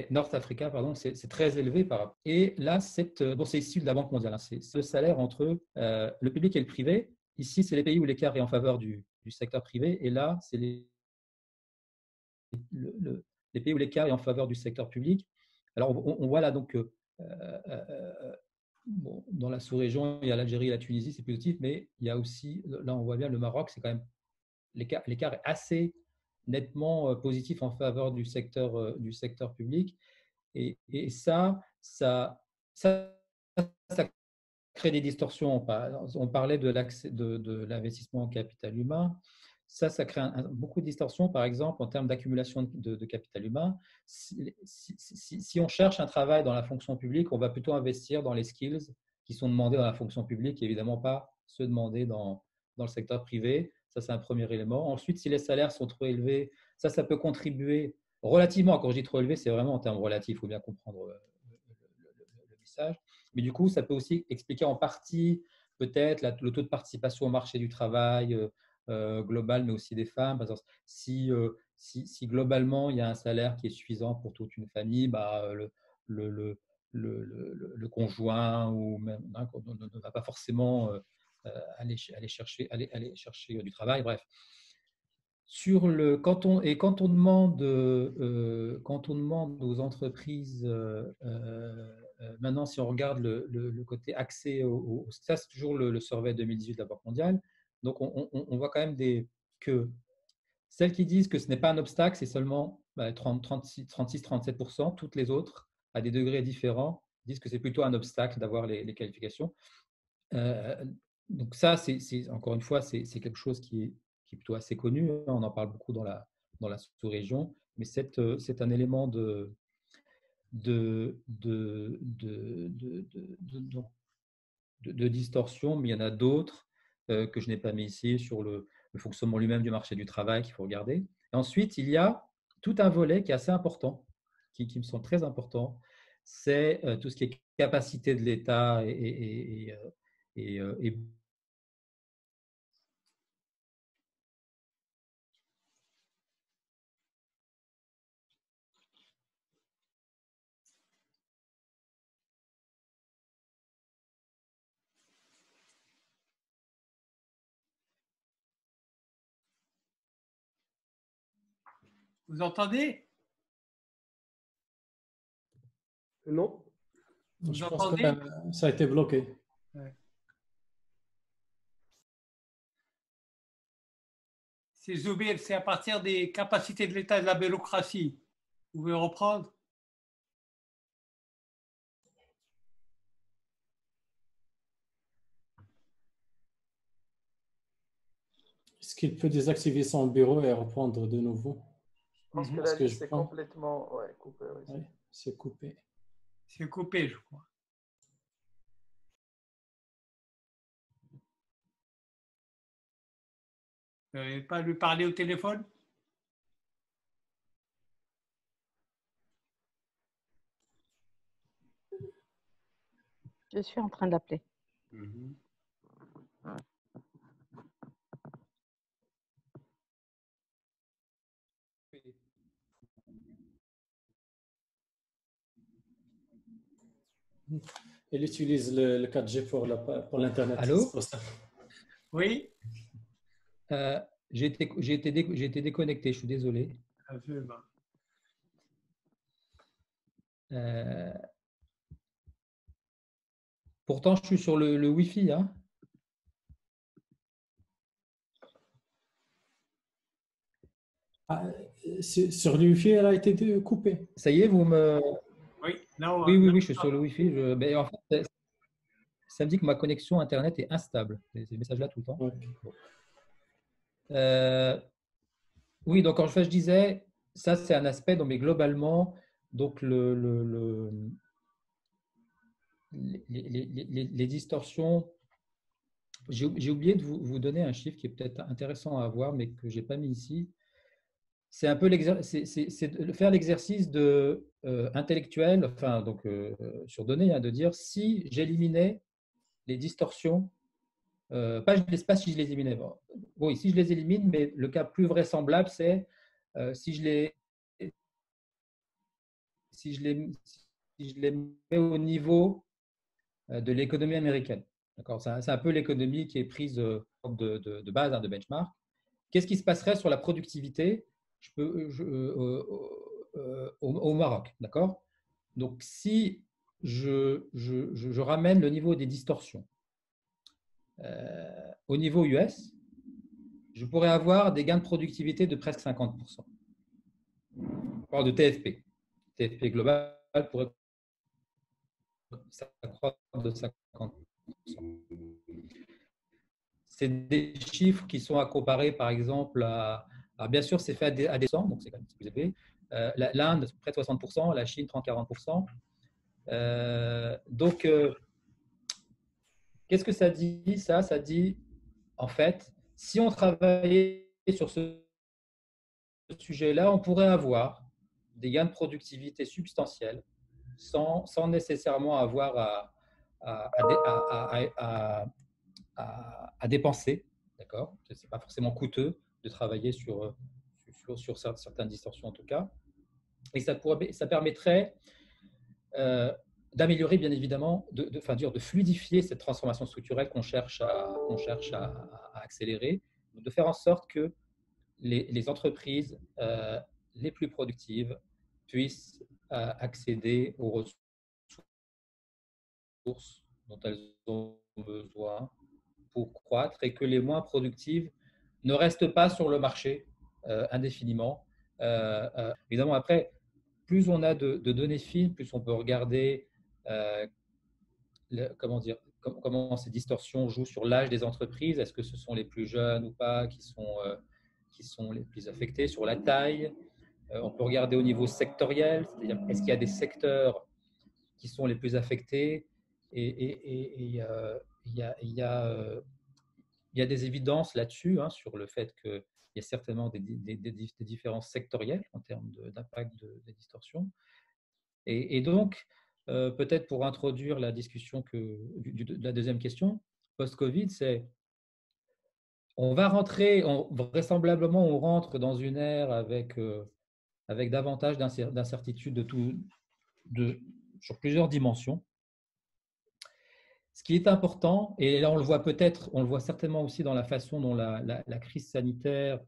North Africa, pardon, c'est très élevé par rapport. Et là, c'est issu de la Banque mondiale. Hein, c'est ce salaire entre le public et le privé. Ici, c'est les pays où l'écart est en faveur du secteur privé. Et là, c'est les pays où l'écart est en faveur du secteur public. Alors, on voit là donc bon, dans la sous-région, il y a l'Algérie et la Tunisie, c'est positif, mais il y a aussi, là on voit bien, le Maroc, c'est quand même, l'écart est assez nettement positif en faveur du secteur public. Et ça crée des distorsions. On parlait de l'investissement en capital humain. Ça crée beaucoup de distorsions, par exemple, en termes d'accumulation de capital humain. Si on cherche un travail dans la fonction publique, on va plutôt investir dans les skills qui sont demandés dans la fonction publique et évidemment pas ceux demandés dans le secteur privé. Ça, c'est un premier élément. Ensuite, si les salaires sont trop élevés, ça peut contribuer relativement. Quand je dis trop élevé, c'est vraiment en termes relatifs. Il faut bien comprendre le message. Mais du coup, ça peut aussi expliquer en partie peut-être le taux de participation au marché du travail global, mais aussi des femmes. Par exemple, si globalement, il y a un salaire qui est suffisant pour toute une famille, le conjoint ou même ne va pas forcément aller chercher du travail. Bref. Quand on demande aux entreprises, maintenant, si on regarde le côté accès ça c'est toujours le survey 2018 de la Banque mondiale. Donc, on voit quand même que celles qui disent que ce n'est pas un obstacle, c'est seulement 36-37%. Toutes les autres, à des degrés différents, disent que c'est plutôt un obstacle d'avoir les qualifications. Donc ça, encore une fois, c'est quelque chose qui est plutôt assez connu. On en parle beaucoup dans la sous-région, mais c'est un élément de distorsion, mais il y en a d'autres que je n'ai pas mis ici sur le fonctionnement lui-même du marché du travail qu'il faut regarder. Et ensuite, il y a tout un volet qui est assez important, qui me semble très important, c'est tout ce qui est capacité de l'État et Vous entendez? Non. Vous Je pense entendez? que ça a été bloqué. Ouais. C'est à partir des capacités de l'État et de la bureaucratie. Vous pouvez reprendre? Est-ce qu'il peut désactiver son bureau et reprendre de nouveau? Je pense que Parce la que liste est complètement coupée. Oui, c'est coupé. C'est coupé, je crois. Vous n'avez pas lui parler au téléphone? Je suis en train d'appeler. Elle utilise le 4G pour l'Internet. Allô? Oui. J'ai été déconnecté, je suis désolé. Pourtant, je suis sur le Wi-Fi. Hein. Sur le Wi-Fi, elle a été coupée. Ça y est, vous me… Oui, non, oui, je suis sur le Wi-Fi. Mais en fait, ça me dit que ma connexion Internet est instable. C'est ce message-là tout le temps. Ouais. Oui, donc en fait, je disais, ça c'est un aspect, mais globalement, donc les distorsions J'ai oublié de vous donner un chiffre qui est peut-être intéressant à voir, mais que je n'ai pas mis ici. C'est un peu c'est de faire l'exercice intellectuel, enfin, donc, sur données, hein, de dire si j'éliminais les distorsions, pas si je les éliminais. Bon, oui, si je les élimine, mais le cas plus vraisemblable, c'est si je les si je les si je les mets au niveau de l'économie américaine. D'accord, c'est un peu l'économie qui est prise de base, hein, de benchmark. Qu'est-ce qui se passerait sur la productivité au Maroc, d'accord? Donc, si je ramène le niveau des distorsions au niveau US, je pourrais avoir des gains de productivité de presque 50%. On parle de TFP. TFP global pourrait s'accroître de 50%. C'est des chiffres qui sont à comparer, par exemple, bien sûr, c'est fait à des cents, donc c'est quand même plus élevé. L'Inde, près de 60%, la Chine, 30-40%. Donc, qu'est-ce que ça dit, ça? Ça dit, en fait, si on travaillait sur ce sujet-là, on pourrait avoir des gains de productivité substantiels sans nécessairement avoir à dépenser. D'accord? Ce n'est pas forcément coûteux de travailler sur certaines distorsions en tout cas. Et ça permettrait d'améliorer bien évidemment, de fluidifier cette transformation structurelle qu'on cherche à accélérer, de faire en sorte que les entreprises les plus productives puissent accéder aux ressources dont elles ont besoin pour croître et que les moins productives ne restent pas sur le marché indéfiniment. Évidemment, après, plus on a de données fines, plus on peut regarder comment ces distorsions jouent sur l'âge des entreprises. Est-ce que ce sont les plus jeunes ou pas qui sont les plus affectés, sur la taille. On peut regarder au niveau sectoriel, c'est-à-dire est-ce qu'il y a des secteurs qui sont les plus affectés il y a des évidences là-dessus, hein, sur le fait qu'il y a certainement des différences sectorielles en termes d'impact des distorsions. Et donc, peut-être pour introduire la discussion de la deuxième question, post-Covid, c'est on va rentrer, vraisemblablement, on rentre dans une ère avec davantage d'incertitudes sur plusieurs dimensions. Ce qui est important, et là on le voit certainement aussi dans la façon dont la crise sanitaire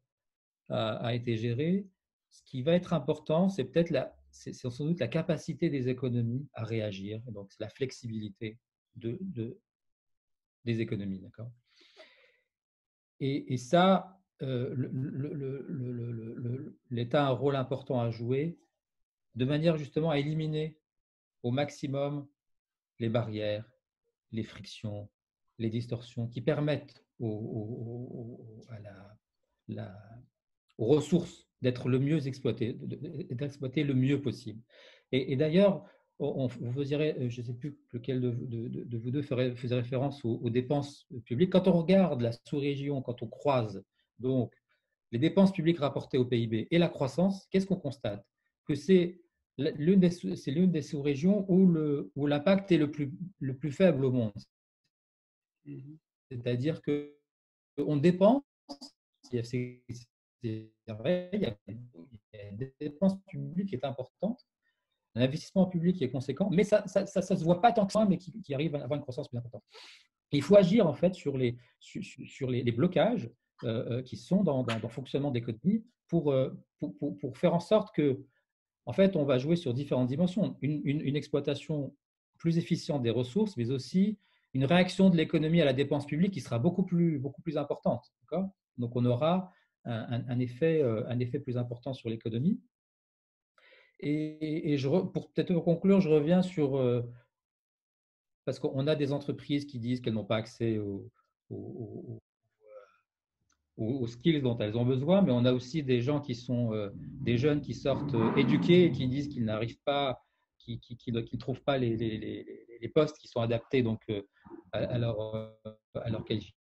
a été gérée, ce qui va être important, c'est c'est sans doute la capacité des économies à réagir, et donc c'est la flexibilité des économies. D'accord. Et ça, l'État a un rôle important à jouer de manière justement à éliminer au maximum les barrières, les frictions, les distorsions qui permettent aux ressources d'être le mieux exploitées, d'exploiter le mieux possible. Et d'ailleurs, vous direz, je ne sais plus lequel de vous deux faisait référence aux dépenses publiques. Quand on regarde la sous-région, quand on croise donc les dépenses publiques rapportées au PIB et la croissance, qu'est-ce qu'on constate? Que c'est l'une des sous-régions où l'impact est le plus faible au monde. C'est-à-dire qu'on dépense, il y a des dépenses publiques qui est importante, un investissement public qui est conséquent, mais ça ne se voit pas tant que ça, mais qui arrive à avoir une croissance plus importante. Il faut agir en fait sur les blocages qui sont dans le fonctionnement d'économie pour faire en sorte que, en fait, on va jouer sur différentes dimensions. Une exploitation plus efficiente des ressources, mais aussi une réaction de l'économie à la dépense publique qui sera beaucoup plus importante. Donc, on aura un effet plus important sur l'économie. Et pour peut-être conclure, je reviens sur… parce qu'on a des entreprises qui disent qu'elles n'ont pas accès aux skills dont elles ont besoin, mais on a aussi des gens qui sont des jeunes qui sortent éduqués et qui disent qu'ils n'arrivent pas, qui ne trouvent pas les postes qui sont adaptés donc, à leur qualification.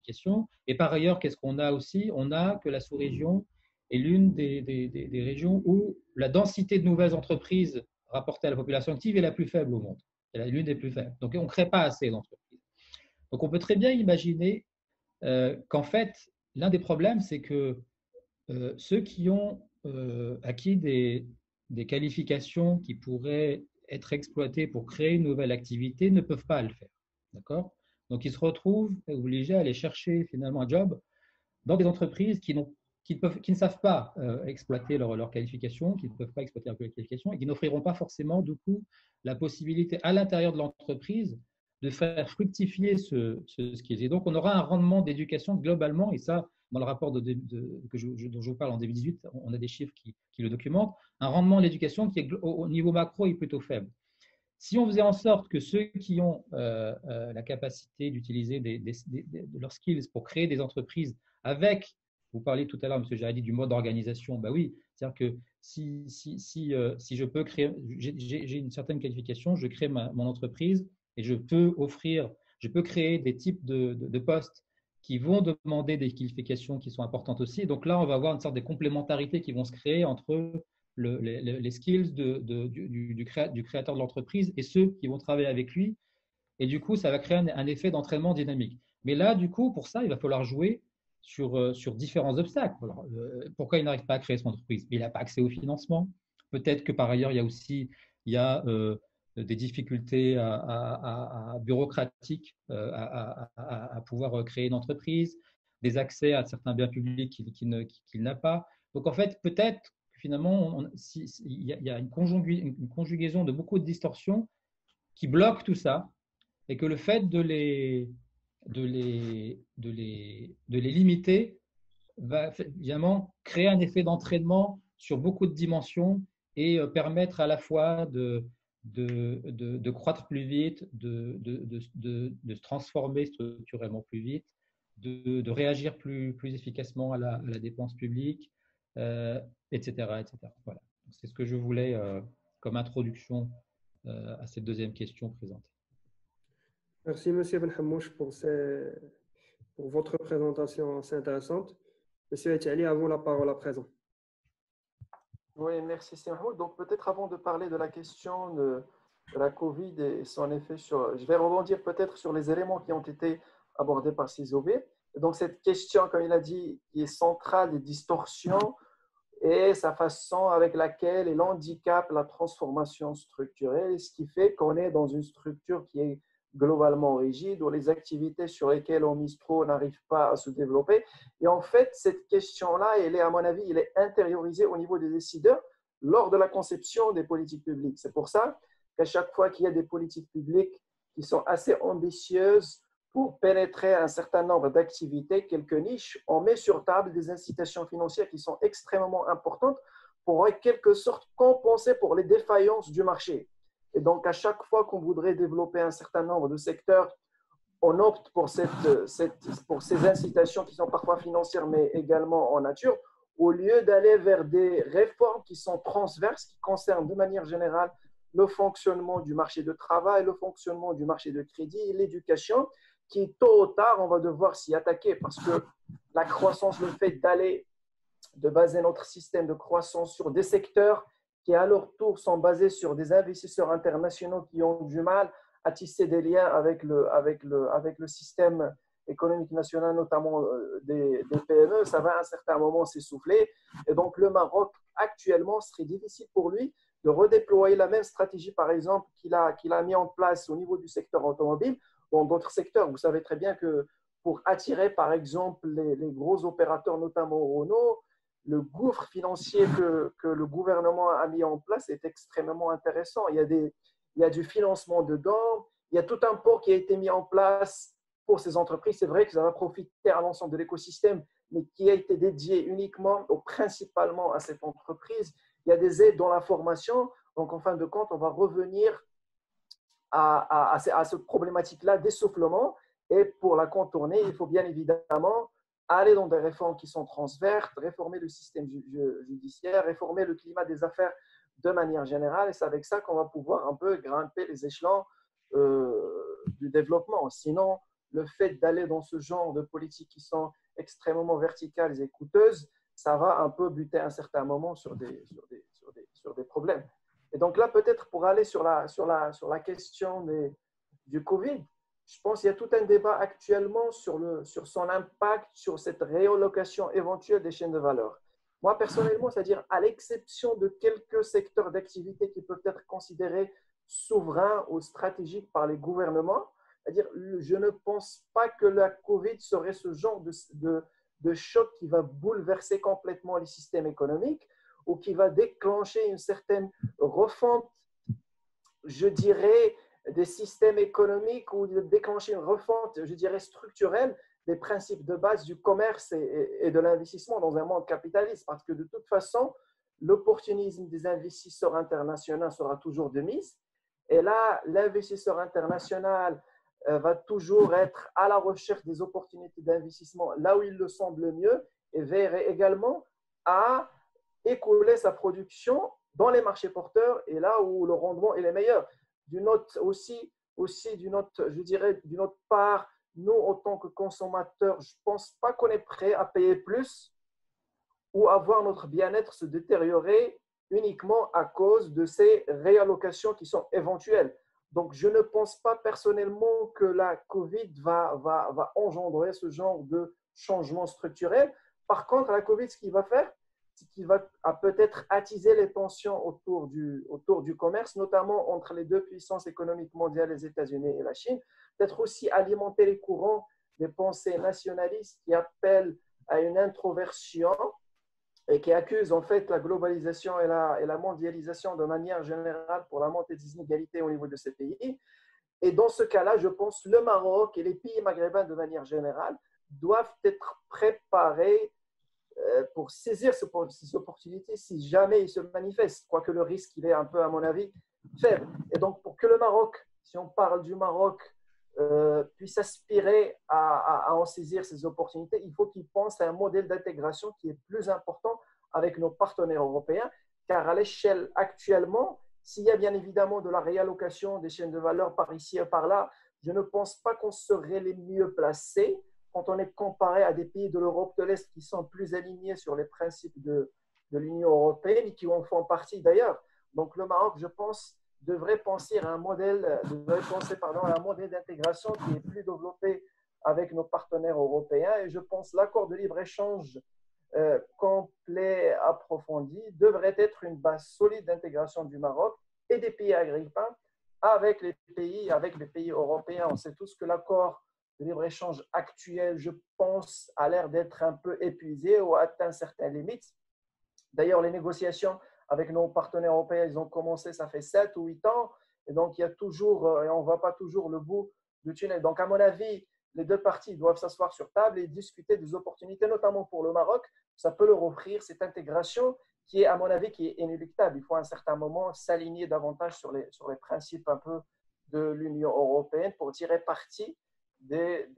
qualification. Et par ailleurs, qu'est-ce qu'on a aussi? On a que la sous-région est l'une des régions où la densité de nouvelles entreprises rapportée à la population active est la plus faible au monde. Elle est l'une des plus faibles. Donc, on ne crée pas assez d'entreprises. Donc, on peut très bien imaginer qu'en fait, l'un des problèmes, c'est que ceux qui ont acquis des qualifications qui pourraient être exploitées pour créer une nouvelle activité ne peuvent pas le faire. D'accord? Donc, ils se retrouvent obligés à aller chercher finalement un job dans des entreprises qui ne savent pas exploiter leur qualification, qui ne peuvent pas exploiter leur qualification et qui n'offriront pas forcément du coup la possibilité à l'intérieur de l'entreprise de faire fructifier ce skill. Et donc, on aura un rendement d'éducation globalement, et ça, dans le rapport dont je vous parle en 2018, on a des chiffres qui le documentent, un rendement de l'éducation qui est, au niveau macro est plutôt faible. Si on faisait en sorte que ceux qui ont la capacité d'utiliser leurs skills pour créer des entreprises avec, vous parliez tout à l'heure, M. Jaradi, du mode d'organisation, ben oui, c'est-à-dire que si je peux créer, j'ai une certaine qualification, je crée mon entreprise et je peux créer des types de postes qui vont demander des qualifications qui sont importantes aussi. Donc là, on va avoir une sorte de complémentarité qui vont se créer entre les skills du créateur de l'entreprise et ceux qui vont travailler avec lui. Et du coup, ça va créer un effet d'entraînement dynamique. Mais là, du coup, pour ça, il va falloir jouer sur différents obstacles. Alors, pourquoi il n'arrive pas à créer son entreprise? Il n'a pas accès au financement. Peut-être que par ailleurs, il y a des difficultés bureaucratiques à pouvoir créer une entreprise, des accès à certains biens publics qu'il n'a pas. Donc, en fait, peut-être finalement, il y a une conjugaison de beaucoup de distorsions qui bloquent tout ça et que le fait de les limiter va évidemment créer un effet d'entraînement sur beaucoup de dimensions et permettre à la fois de croître plus vite, de se transformer structurellement plus vite, de réagir plus efficacement à la dépense publique, etc., etc. Voilà. C'est ce que je voulais comme introduction à cette deuxième question présentée. Merci, M. Benhamouche, pour votre présentation assez intéressante. M. Etchali, à vous la parole à présent. Oui, merci, Mahmoud. Donc, peut-être avant de parler de la question de la COVID et son effet je vais rebondir peut-être sur les éléments qui ont été abordés par Sizobé. Donc, cette question, comme il a dit, qui est centrale des distorsions et sa façon avec laquelle elle handicape la transformation structurelle, ce qui fait qu'on est dans une structure qui est globalement rigide, où les activités sur lesquelles on mise trop n'arrivent pas à se développer. Et en fait, cette question-là, elle est, à mon avis, elle est intériorisée au niveau des décideurs lors de la conception des politiques publiques. C'est pour ça qu'à chaque fois qu'il y a des politiques publiques qui sont assez ambitieuses pour pénétrer un certain nombre d'activités, quelques niches, on met sur table des incitations financières qui sont extrêmement importantes pour en quelque sorte compenser pour les défaillances du marché. Et donc, à chaque fois qu'on voudrait développer un certain nombre de secteurs, on opte pour ces incitations qui sont parfois financières, mais également en nature, au lieu d'aller vers des réformes qui sont transverses, qui concernent de manière générale le fonctionnement du marché de travail, le fonctionnement du marché de crédit, l'éducation, qui tôt ou tard, on va devoir s'y attaquer parce que la croissance, le fait de baser notre système de croissance sur des secteurs qui à leur tour sont basés sur des investisseurs internationaux qui ont du mal à tisser des liens avec le système économique national, notamment des PME, ça va à un certain moment s'essouffler. Et donc, le Maroc, actuellement, serait difficile pour lui de redéployer la même stratégie, par exemple, qu'il a mis en place au niveau du secteur automobile. Dans d'autres secteurs, vous savez très bien que pour attirer, par exemple, les gros opérateurs, notamment Renault, le gouffre financier que le gouvernement a mis en place est extrêmement intéressant. Il y a du financement dedans, il y a tout un port qui a été mis en place pour ces entreprises. C'est vrai que ça va profiter à l'ensemble de l'écosystème, mais qui a été dédié uniquement ou principalement à cette entreprise. Il y a des aides dans la formation. Donc, en fin de compte, on va revenir à cette problématique-là d'essoufflement. Et pour la contourner, il faut bien évidemment aller dans des réformes qui sont transverses, réformer le système judiciaire, réformer le climat des affaires de manière générale. Et c'est avec ça qu'on va pouvoir un peu grimper les échelons du développement. Sinon, le fait d'aller dans ce genre de politiques qui sont extrêmement verticales et coûteuses, ça va un peu buter à un certain moment sur des problèmes. Et donc là, peut-être pour aller sur la question du Covid, je pense qu'il y a tout un débat actuellement sur son impact, sur cette réallocation éventuelle des chaînes de valeur. Moi, personnellement, c'est-à-dire à l'exception de quelques secteurs d'activité qui peuvent être considérés souverains ou stratégiques par les gouvernements, c'est-à-dire je ne pense pas que la Covid serait ce genre de choc qui va bouleverser complètement les systèmes économiques ou qui va déclencher une certaine refonte, je dirais, des systèmes économiques ou déclencher une refonte, je dirais, structurelle des principes de base du commerce et de l'investissement dans un monde capitaliste. Parce que de toute façon, l'opportunisme des investisseurs internationaux sera toujours de mise. Et là, l'investisseur international va toujours être à la recherche des opportunités d'investissement là où il le semble mieux et verrait également à écouler sa production dans les marchés porteurs et là où le rendement est le meilleur. D'une autre part, nous, en tant que consommateurs, je ne pense pas qu'on est prêt à payer plus ou à voir notre bien-être se détériorer uniquement à cause de ces réallocations qui sont éventuelles. Donc, je ne pense pas personnellement que la COVID va engendrer ce genre de changement structurel. Par contre, la COVID, ce qu'il va faire, c'est qu'il va peut-être attiser les tensions autour du commerce, notamment entre les deux puissances économiques mondiales, les États-Unis et la Chine. Peut-être aussi alimenter les courants des pensées nationalistes qui appellent à une introversion et qui accusent en fait la globalisation et la mondialisation de manière générale pour la montée des inégalités au niveau de ces pays. Et dans ce cas-là, je pense que le Maroc et les pays maghrébins de manière générale doivent être préparés pour saisir ces opportunités si jamais ils se manifestent, quoique le risque il est un peu, à mon avis, faible. Et donc, pour que le Maroc, si on parle du Maroc, puisse aspirer à en saisir ces opportunités, il faut qu'il pense à un modèle d'intégration qui est plus important avec nos partenaires européens, car à l'échelle actuellement, s'il y a bien évidemment de la réallocation des chaînes de valeur par ici et par là, je ne pense pas qu'on serait les mieux placés quand on est comparé à des pays de l'Europe de l'Est qui sont plus alignés sur les principes de l'Union européenne et qui en font partie d'ailleurs. Donc le Maroc, je pense, devrait penser à un modèle d'intégration qui est plus développé avec nos partenaires européens. Et je pense que l'accord de libre-échange complet, approfondi, devrait être une base solide d'intégration du Maroc et des pays agrippins avec les pays européens. On sait tous que l'accord de libre-échange actuel, je pense, a l'air d'être un peu épuisé ou a atteint certaines limites. D'ailleurs, les négociations avec nos partenaires européens, ils ont commencé, ça fait 7 ou 8 ans, et donc il y a toujours, et on ne voit pas toujours le bout du tunnel. Donc, à mon avis, les deux parties doivent s'asseoir sur table et discuter des opportunités, notamment pour le Maroc. Ça peut leur offrir cette intégration qui est, à mon avis, qui est inéluctable. Il faut à un certain moment s'aligner davantage sur les principes un peu de l'Union européenne pour tirer parti des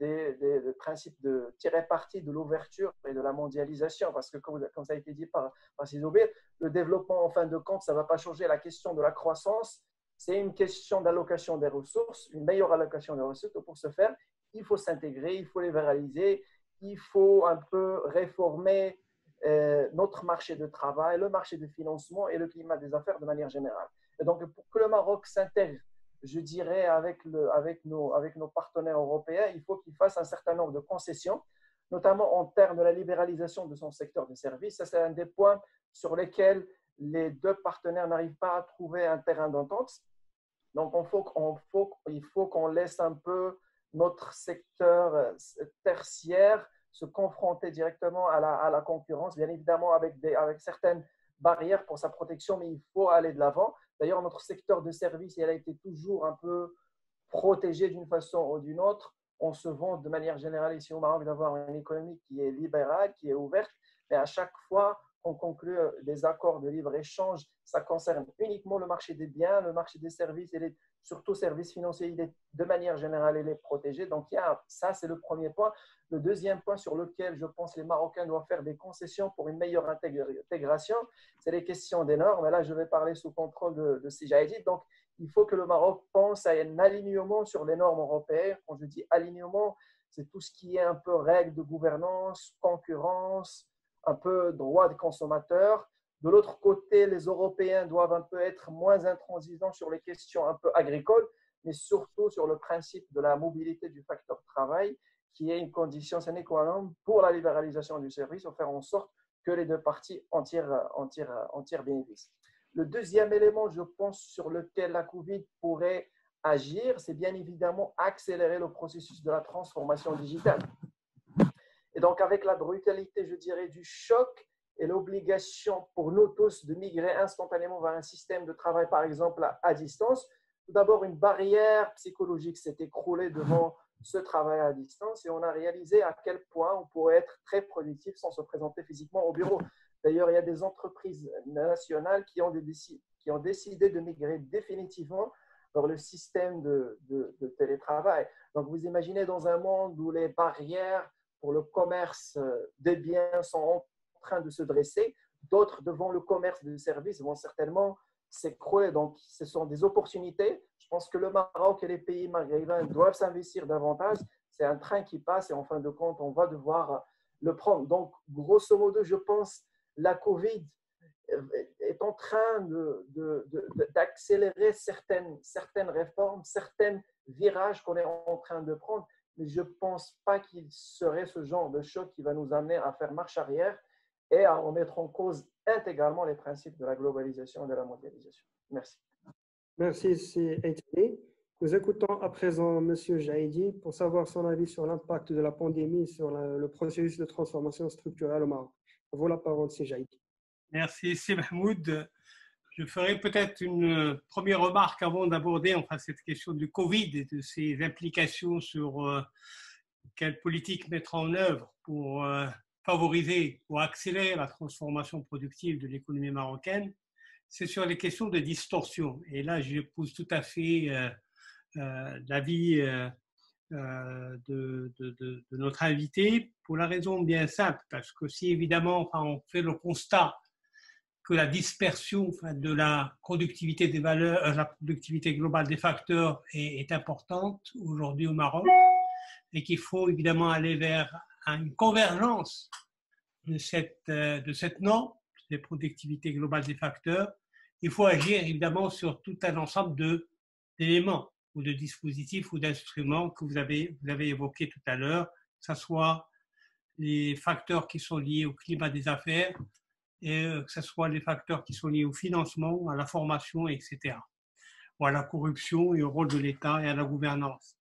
principes de tirer parti de l'ouverture et de la mondialisation, parce que comme ça a été dit par Sizobir, le développement en fin de compte, ça ne va pas changer la question de la croissance, c'est une question d'allocation des ressources, une meilleure allocation des ressources. Pour ce faire, il faut s'intégrer, il faut libéraliser, il faut un peu réformer notre marché de travail, le marché de financement et le climat des affaires de manière générale. Et donc, pour que le Maroc s'intègre, je dirais, avec nos partenaires européens, il faut qu'ils fassent un certain nombre de concessions, notamment en termes de la libéralisation de son secteur de services. Ça, c'est un des points sur lesquels les deux partenaires n'arrivent pas à trouver un terrain d'entente. Donc, il faut qu'on laisse un peu notre secteur tertiaire se confronter directement à la concurrence, bien évidemment avec certaines barrières pour sa protection, mais il faut aller de l'avant. D'ailleurs, notre secteur de services, il a été toujours un peu protégé d'une façon ou d'une autre. On se vante de manière générale ici au Maroc d'avoir une économie qui est libérale, qui est ouverte, mais à chaque fois qu'on conclut des accords de libre-échange, ça concerne uniquement le marché des biens, le marché des services et surtout services financiers, de manière générale, il est protégé. Donc, ça, c'est le premier point. Le deuxième point sur lequel je pense que les Marocains doivent faire des concessions pour une meilleure intégration, c'est les questions des normes. Et là, je vais parler sous contrôle de Sijaïdit. Donc, il faut que le Maroc pense à un alignement sur les normes européennes. Quand je dis alignement, c'est tout ce qui est un peu règles de gouvernance, concurrence, un peu droit des consommateurs. De l'autre côté, les Européens doivent un peu être moins intransigeants sur les questions un peu agricoles, mais surtout sur le principe de la mobilité du facteur travail, qui est une condition sine qua non pour la libéralisation du service, pour faire en sorte que les deux parties en tirent bénéfice. Le deuxième élément, je pense, sur lequel la COVID pourrait agir, c'est bien évidemment accélérer le processus de la transformation digitale. Et donc, avec la brutalité, je dirais, du choc et l'obligation pour nous tous de migrer instantanément vers un système de travail, par exemple, à distance, tout d'abord, une barrière psychologique s'est écroulée devant ce travail à distance et on a réalisé à quel point on pourrait être très productif sans se présenter physiquement au bureau. D'ailleurs, il y a des entreprises nationales qui ont décidé de migrer définitivement vers le système de télétravail. Donc, vous imaginez dans un monde où les barrières pour le commerce des biens sont en train de se dresser, d'autres devant le commerce des services vont certainement s'écrouler. Donc, ce sont des opportunités. Je pense que le Maroc et les pays maghrébins doivent s'investir davantage. C'est un train qui passe et en fin de compte, on va devoir le prendre. Donc, grosso modo, je pense la COVID est en train d'accélérer certaines réformes, certains virages qu'on est en train de prendre, mais je ne pense pas qu'il serait ce genre de choc qui va nous amener à faire marche arrière et à remettre en cause intégralement les principes de la globalisation et de la mondialisation. Merci. Merci, c'est Aïtani. Nous écoutons à présent M. Jaïdi pour savoir son avis sur l'impact de la pandémie sur le processus de transformation structurelle au Maroc. À vous la parole, c'est Jaïdi. Merci, c'est Mahmoud. Je ferai peut-être une première remarque avant d'aborder cette question du Covid et de ses implications sur quelle politique mettre en œuvre pour favoriser ou accélérer la transformation productive de l'économie marocaine. C'est sur les questions de distorsion. Et là, j'épouse tout à fait l'avis de notre invité pour la raison bien simple, parce que si évidemment on fait le constat que la dispersion de la productivité des valeurs, la productivité globale des facteurs est importante aujourd'hui au Maroc et qu'il faut évidemment aller vers une convergence de cette norme, de productivité globale des facteurs. Il faut agir évidemment sur tout un ensemble d'éléments ou de dispositifs ou d'instruments que vous avez évoqués tout à l'heure, que ce soit les facteurs qui sont liés au climat des affaires, et que ce soit les facteurs qui sont liés au financement, à la formation, etc., ou à la corruption et au rôle de l'État et à la gouvernance.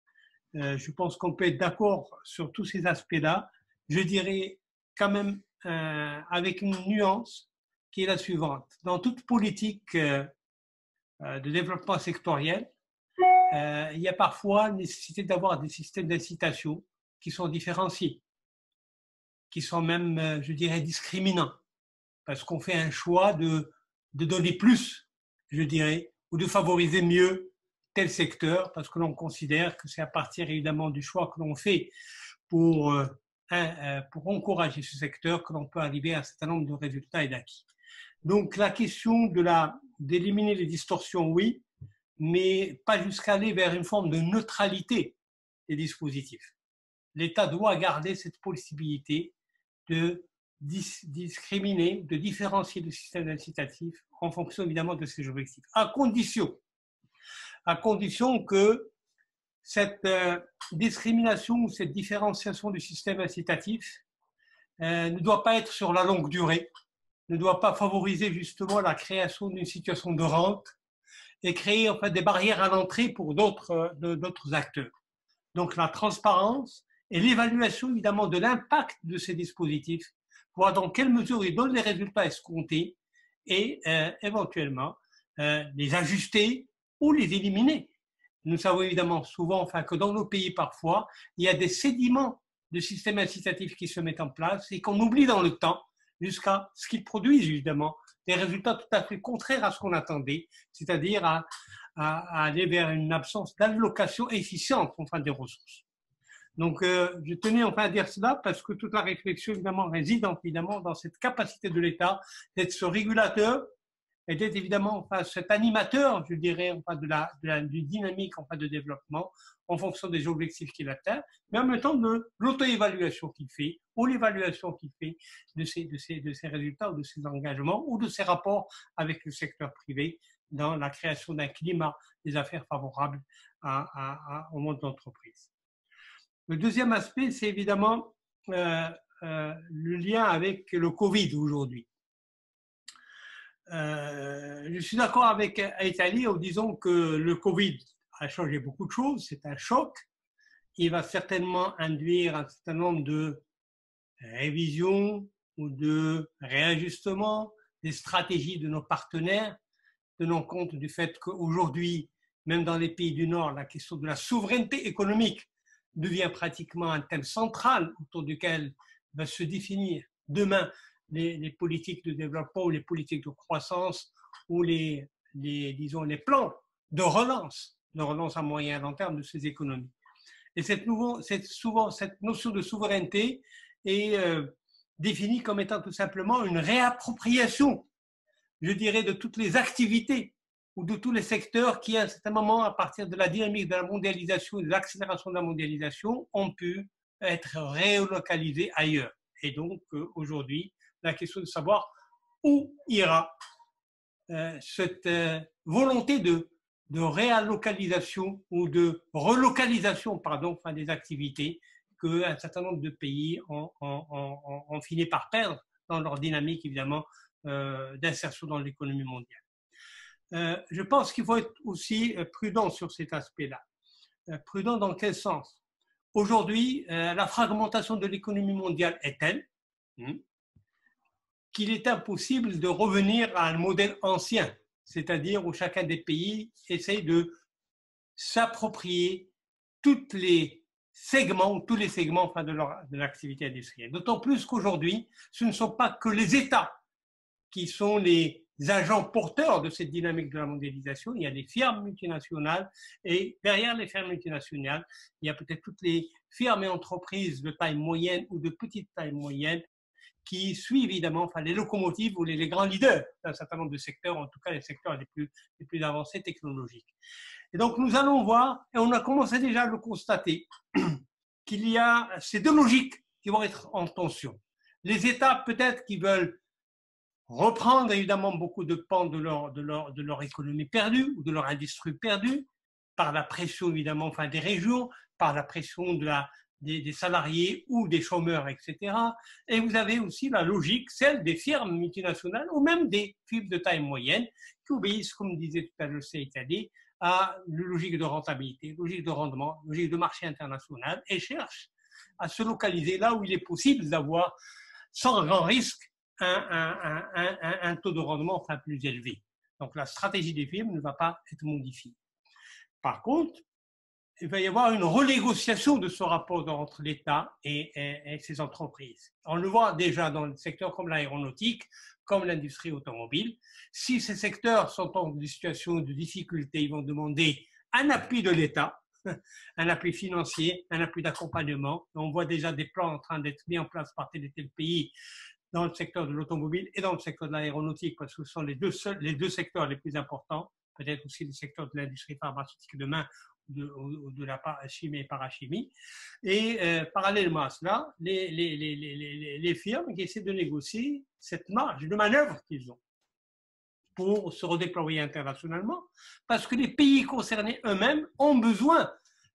Je pense qu'on peut être d'accord sur tous ces aspects-là. Je dirais quand même avec une nuance qui est la suivante. Dans toute politique de développement sectoriel, il y a parfois nécessité d'avoir des systèmes d'incitation qui sont différenciés, qui sont même, je dirais, discriminants, parce qu'on fait un choix de donner plus, je dirais, ou de favoriser mieux tel secteur, parce que l'on considère que c'est à partir évidemment du choix que l'on fait pour encourager ce secteur que l'on peut arriver à un certain nombre de résultats et d'acquis. Donc la question d'éliminer les distorsions, oui, mais pas jusqu'à aller vers une forme de neutralité des dispositifs. L'État doit garder cette possibilité de discriminer, de différencier le système incitatif en fonction évidemment de ses objectifs, à condition que cette discrimination ou cette différenciation du système incitatif ne doit pas être sur la longue durée, ne doit pas favoriser justement la création d'une situation de rente et créer des barrières à l'entrée pour d'autres acteurs. Donc la transparence et l'évaluation évidemment de l'impact de ces dispositifs, voir dans quelle mesure ils donnent les résultats escomptés et éventuellement les ajuster ou les éliminer. Nous savons évidemment souvent que dans nos pays parfois, il y a des sédiments de systèmes incitatifs qui se mettent en place et qu'on oublie dans le temps jusqu'à ce qu'ils produisent évidemment des résultats tout à fait contraires à ce qu'on attendait, c'est-à-dire à aller vers une absence d'allocation efficiente des ressources. Donc, je tenais à dire cela parce que toute la réflexion évidemment réside évidemment dans cette capacité de l'État d'être ce régulateur était évidemment enfin, cet animateur, je dirais, enfin, du dynamique enfin, de développement en fonction des objectifs qu'il atteint, mais en même temps de l'auto-évaluation qu'il fait ou l'évaluation qu'il fait de ses résultats ou de ses engagements ou de ses rapports avec le secteur privé dans la création d'un climat des affaires favorable au monde d'entreprise. Le deuxième aspect, c'est évidemment le lien avec le Covid aujourd'hui. Je suis d'accord avec Aïtali en disant que le Covid a changé beaucoup de choses, c'est un choc. Il va certainement induire un certain nombre de révisions ou de réajustements des stratégies de nos partenaires, tenant compte du fait qu'aujourd'hui, même dans les pays du Nord, la question de la souveraineté économique devient pratiquement un thème central autour duquel va se définir demain les politiques de développement ou les politiques de croissance ou disons, les plans de relance à moyen et long terme de ces économies. Et cette notion de souveraineté est définie comme étant tout simplement une réappropriation, je dirais, de toutes les activités ou de tous les secteurs qui, à un certain moment, à partir de la dynamique de la mondialisation et de l'accélération de la mondialisation, ont pu être relocalisés ailleurs. Et donc, aujourd'hui, la question de savoir où ira cette volonté de réallocalisation ou de relocalisation, pardon, enfin, des activités qu'un certain nombre de pays ont fini par perdre dans leur dynamique, évidemment, d'insertion dans l'économie mondiale. Je pense qu'il faut être aussi prudent sur cet aspect-là. Prudent dans quel sens? Aujourd'hui, la fragmentation de l'économie mondiale est telle qu'il est impossible de revenir à un modèle ancien, c'est-à-dire où chacun des pays essaye de s'approprier tous les segments enfin, de l'activité industrielle. D'autant plus qu'aujourd'hui, ce ne sont pas que les États qui sont les agents porteurs de cette dynamique de la mondialisation. Il y a des firmes multinationales et derrière les firmes multinationales, il y a peut-être toutes les firmes et entreprises de taille moyenne ou de petite taille moyenne qui suivent évidemment enfin, les locomotives ou les grands leaders d'un certain nombre de secteurs, en tout cas les secteurs les plus avancés technologiques. Et donc nous allons voir, et on a commencé déjà à le constater, qu'il y a ces deux logiques qui vont être en tension. Les États peut-être qui veulent reprendre évidemment beaucoup de pans de leur économie perdue ou de leur industrie perdue, par la pression évidemment enfin, des régions, par la pression des salariés ou des chômeurs, etc. Et vous avez aussi la logique, celle des firmes multinationales ou même des firmes de taille moyenne qui obéissent, comme disait tout à l'heure Saïtali, à une logique de rentabilité, logique de rendement, logique de marché international et cherchent à se localiser là où il est possible d'avoir, sans grand risque, un taux de rendement enfin plus élevé. Donc la stratégie des firmes ne va pas être modifiée. Par contre, il va y avoir une renégociation de ce rapport entre l'État et ses entreprises. On le voit déjà dans le secteur comme l'aéronautique, comme l'industrie automobile. Si ces secteurs sont en situation de difficulté, ils vont demander un appui de l'État, un appui financier, un appui d'accompagnement. On voit déjà des plans en train d'être mis en place par tel et tel pays dans le secteur de l'automobile et dans le secteur de l'aéronautique, parce que ce sont les deux secteurs les plus importants, peut-être aussi le secteur de l'industrie pharmaceutique demain, de la chimie et parachimie. Et parallèlement à cela, les firmes qui essaient de négocier cette marge de manœuvre qu'ils ont pour se redéployer internationalement, parce que les pays concernés eux-mêmes ont besoin,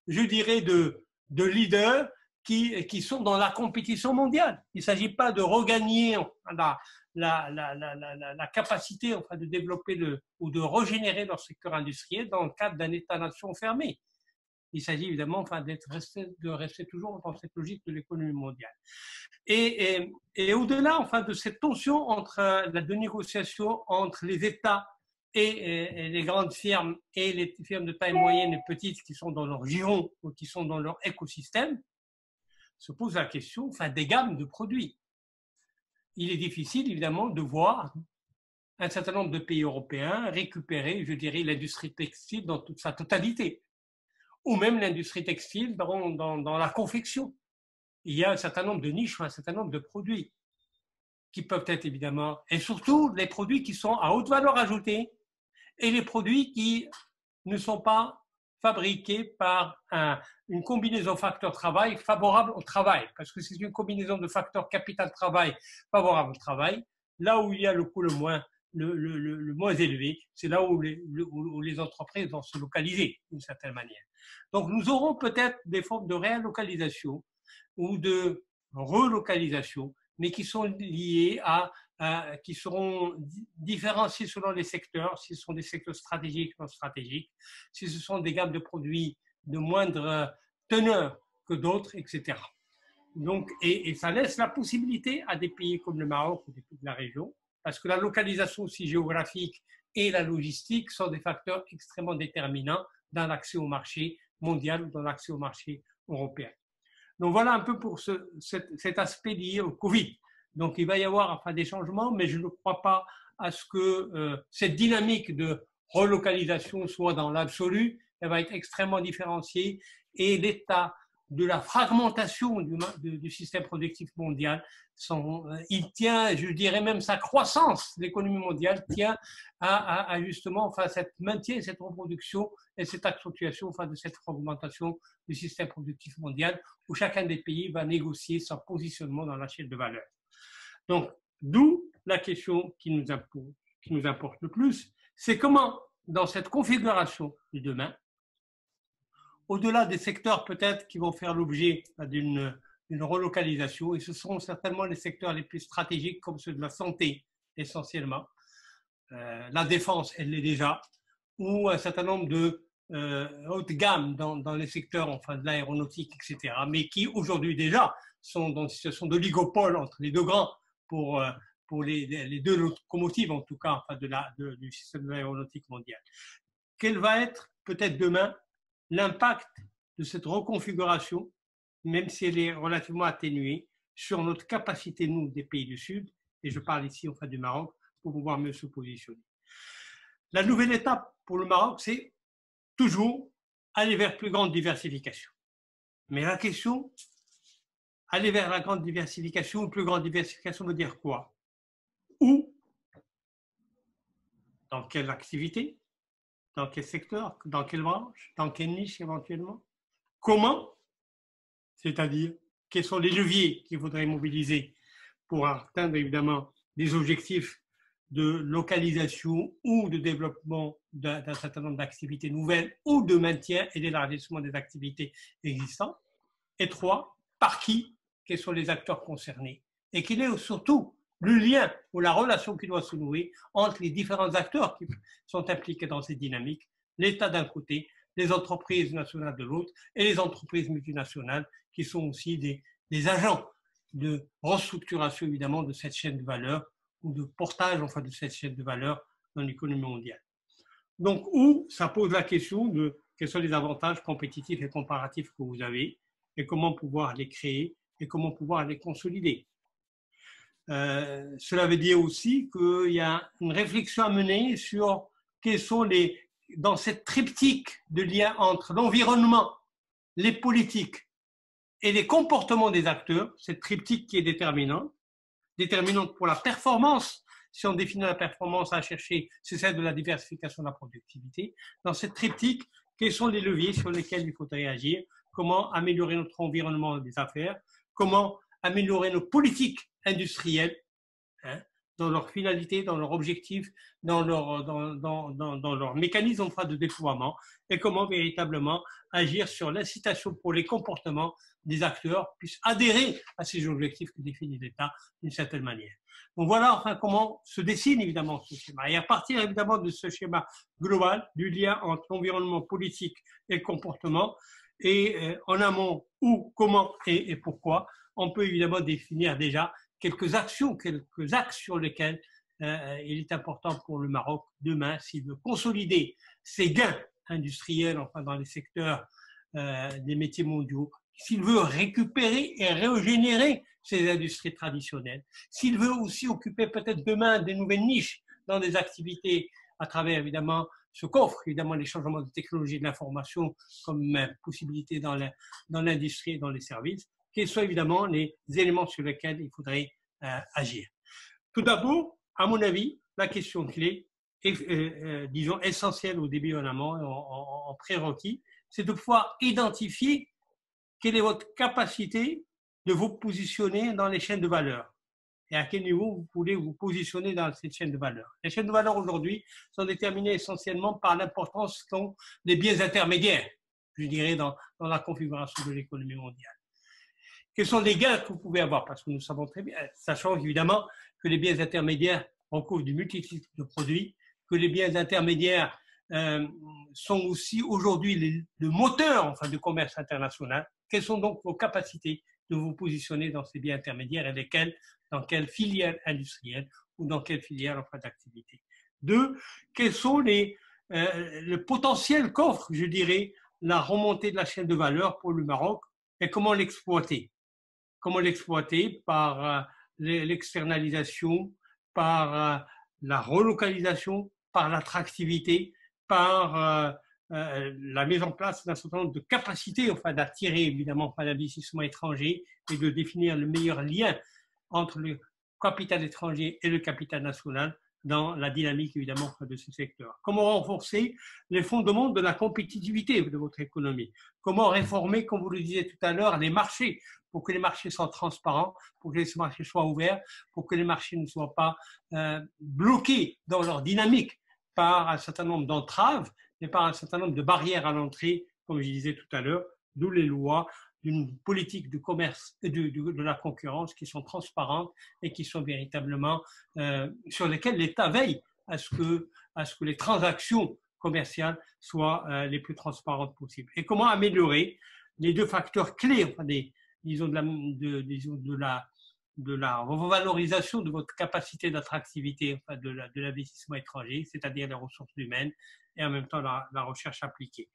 je dirais, de leaders qui sont dans la compétition mondiale. Il ne s'agit pas de regagner la capacité enfin, de développer ou de régénérer leur secteur industriel dans le cadre d'un État-nation fermé. Il s'agit évidemment enfin, de rester toujours dans cette logique de l'économie mondiale. Et au-delà enfin, de cette tension de négociation entre les États et les grandes firmes et les firmes de taille moyenne et petite qui sont dans leur giron ou qui sont dans leur écosystème, se pose la question enfin, des gammes de produits. Il est difficile, évidemment, de voir un certain nombre de pays européens récupérer, je dirais, l'industrie textile dans toute sa totalité, ou même l'industrie textile dans la confection. Il y a un certain nombre de niches, un certain nombre de produits. qui peuvent être évidemment, et surtout les produits qui sont à haute valeur ajoutée et les produits qui ne sont pas fabriqués par une combinaison facteur-travail favorable au travail, parce que c'est une combinaison de facteurs capital-travail favorable au travail. Là où il y a le coût le moins élevé, c'est là où les entreprises vont se localiser d'une certaine manière. Donc nous aurons peut-être des formes de réallocation ou de relocalisation, mais qui sont liées qui seront différenciés selon les secteurs, si ce sont des secteurs stratégiques ou non stratégiques, si ce sont des gammes de produits de moindre teneur que d'autres, etc. Donc, et ça laisse la possibilité à des pays comme le Maroc ou des pays de la région, parce que la localisation aussi géographique et la logistique sont des facteurs extrêmement déterminants dans l'accès au marché mondial ou dans l'accès au marché européen. Donc voilà un peu pour cet aspect lié au Covid. Donc il va y avoir des changements, mais je ne crois pas à ce que cette dynamique de relocalisation soit dans l'absolu. Elle va être extrêmement différenciée et l'état de la fragmentation du système productif mondial, il tient, je dirais même sa croissance, l'économie mondiale tient à justement cette maintien, cette reproduction et cette accentuation de cette fragmentation du système productif mondial où chacun des pays va négocier son positionnement dans la chaîne de valeur. Donc, d'où la question qui nous importe le plus, c'est comment, dans cette configuration du demain, au-delà des secteurs peut-être qui vont faire l'objet d'une relocalisation, et ce seront certainement les secteurs les plus stratégiques comme ceux de la santé essentiellement, la défense elle l'est déjà, ou un certain nombre de haute gamme dans les secteurs de l'aéronautique, etc., mais qui aujourd'hui déjà sont dans une situation d'oligopole entre les deux grands pour les deux locomotives en tout cas du système de l'aéronautique mondial. Quel va être peut-être demain l'impact de cette reconfiguration, même si elle est relativement atténuée, sur notre capacité, nous, des pays du Sud, et je parle ici du Maroc, pour pouvoir mieux se positionner. La nouvelle étape pour le Maroc, c'est toujours aller vers plus grande diversification. Mais la question, aller vers la grande diversification ou plus grande diversification veut dire quoi? Où? Dans quelle activité? Dans quel secteur? Dans quelle branche? Dans quelle niche éventuellement? Comment? C'est-à-dire, quels sont les leviers qu'il faudrait mobiliser pour atteindre évidemment des objectifs de localisation ou de développement d'un certain nombre d'activités nouvelles ou de maintien et d'élargissement des activités existantes. Et 3, par qui? Quels sont les acteurs concernés? Et quel est surtout le lien ou la relation qui doit se nouer entre les différents acteurs qui sont impliqués dans ces dynamiques, l'État d'un côté, les entreprises nationales de l'autre et les entreprises multinationales qui sont aussi des agents de restructuration évidemment de cette chaîne de valeur ou de portage de cette chaîne de valeur dans l'économie mondiale. Donc, où ça pose la question de quels sont les avantages compétitifs et comparatifs que vous avez et comment pouvoir les créer et comment pouvoir les consolider. Cela veut dire aussi qu'il y a une réflexion à mener sur quels sont dans cette triptyque de lien entre l'environnement, les politiques et les comportements des acteurs, cette triptyque qui est déterminante pour la performance. Si on définit la performance à chercher, c'est celle de la diversification de la productivité. Dans cette triptyque, quels sont les leviers sur lesquels il faudrait agir? Comment améliorer notre environnement des affaires? Comment améliorer nos politiques industrielles dans leur finalité, dans leur objectif, dans leur mécanisme de déploiement et comment véritablement agir sur l'incitation pour les comportements des acteurs puissent adhérer à ces objectifs que définit l'État d'une certaine manière. Donc voilà comment se dessine évidemment ce schéma. Et à partir évidemment de ce schéma global du lien entre l'environnement politique et le comportement, et en amont où, comment et pourquoi, on peut évidemment définir déjà quelques actions, quelques axes sur lesquels il est important pour le Maroc demain, s'il veut consolider ses gains industriels dans les secteurs des métiers mondiaux, s'il veut récupérer et régénérer ses industries traditionnelles, s'il veut aussi occuper peut-être demain des nouvelles niches dans des activités à travers évidemment ce qu'offre évidemment les changements de technologie de l'information comme possibilité dans l'industrie et dans les services, quels sont évidemment les éléments sur lesquels il faudrait agir. Tout d'abord, à mon avis, la question clé, disons essentielle au début en amont, en prérequis, c'est de pouvoir identifier quelle est votre capacité de vous positionner dans les chaînes de valeur et à quel niveau vous voulez vous positionner dans cette chaîne de valeur. Les chaînes de valeur aujourd'hui sont déterminées essentiellement par l'importance qu'ont les biens intermédiaires, je dirais, dans la configuration de l'économie mondiale. Quels sont les gains que vous pouvez avoir? Parce que nous savons très bien, sachant évidemment que les biens intermédiaires recouvrent du multitude de produits, que les biens intermédiaires sont aussi aujourd'hui le moteur enfin, du commerce international. Quelles sont donc vos capacités de vous positionner dans ces biens intermédiaires et lesquels, dans quelle filière industrielle ou dans quelle filière enfin, d'activité? Deux, quels sont le potentiel qu'offre, je dirais, la remontée de la chaîne de valeur pour le Maroc et comment l'exploiter? Comment l'exploiter par l'externalisation, par la relocalisation, par l'attractivité, par la mise en place d'un certain nombre de capacités enfin, d'attirer évidemment enfin, l'investissement étranger et de définir le meilleur lien entre le capital étranger et le capital national dans la dynamique évidemment de ce secteur. Comment renforcer les fondements de la compétitivité de votre économie? Comment réformer, comme vous le disiez tout à l'heure, les marchés pour que les marchés soient transparents, pour que les marchés soient ouverts, pour que les marchés ne soient pas bloqués dans leur dynamique par un certain nombre d'entraves et par un certain nombre de barrières à l'entrée, comme je disais tout à l'heure, d'où les lois d'une politique de commerce et de la concurrence qui sont transparentes et qui sont véritablement sur lesquelles l'État veille à ce que les transactions commerciales soient les plus transparentes possibles. Et comment améliorer les deux facteurs clés, enfin disons de la revalorisation de votre capacité d'attractivité enfin de l'investissement étranger, c'est-à-dire les ressources humaines et en même temps la recherche appliquée.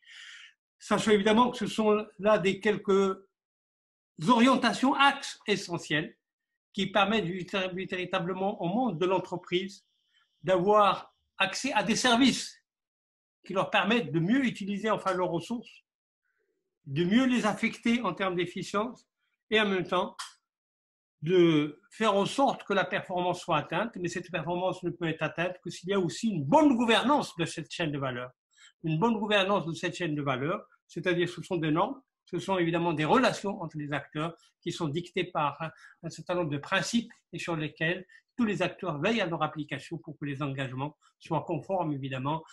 Sachant évidemment que ce sont là des quelques orientations, axes essentiels qui permettent véritablement au monde de l'entreprise d'avoir accès à des services qui leur permettent de mieux utiliser enfin leurs ressources, de mieux les affecter en termes d'efficience et en même temps de faire en sorte que la performance soit atteinte, mais cette performance ne peut être atteinte que s'il y a aussi une bonne gouvernance de cette chaîne de valeur. Une bonne gouvernance de cette chaîne de valeur, c'est-à-dire ce sont des normes, ce sont évidemment des relations entre les acteurs qui sont dictées par un certain nombre de principes et sur lesquels tous les acteurs veillent à leur application pour que les engagements soient conformes évidemment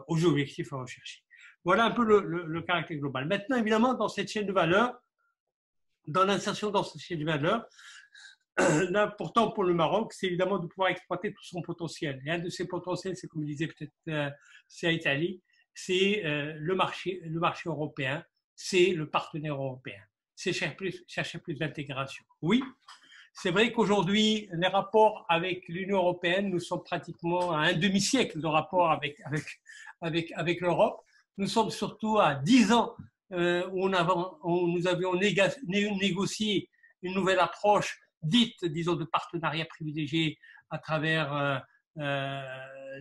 aux objectifs à rechercher. Voilà un peu le caractère global. Maintenant, évidemment, dans cette chaîne de valeur, dans l'insertion dans cette chaîne de valeur, l'important pour le Maroc, c'est évidemment de pouvoir exploiter tout son potentiel. Et un de ces potentiels, c'est comme disait peut-être Saïd Ali, c'est le marché européen, c'est le partenaire européen. C'est chercher plus d'intégration. Oui, c'est vrai qu'aujourd'hui, les rapports avec l'Union européenne, nous sommes pratiquement à un demi-siècle de rapports avec l'Europe. Nous sommes surtout à 10 ans où nous avions négocié une nouvelle approche dite, disons, de partenariat privilégié à travers,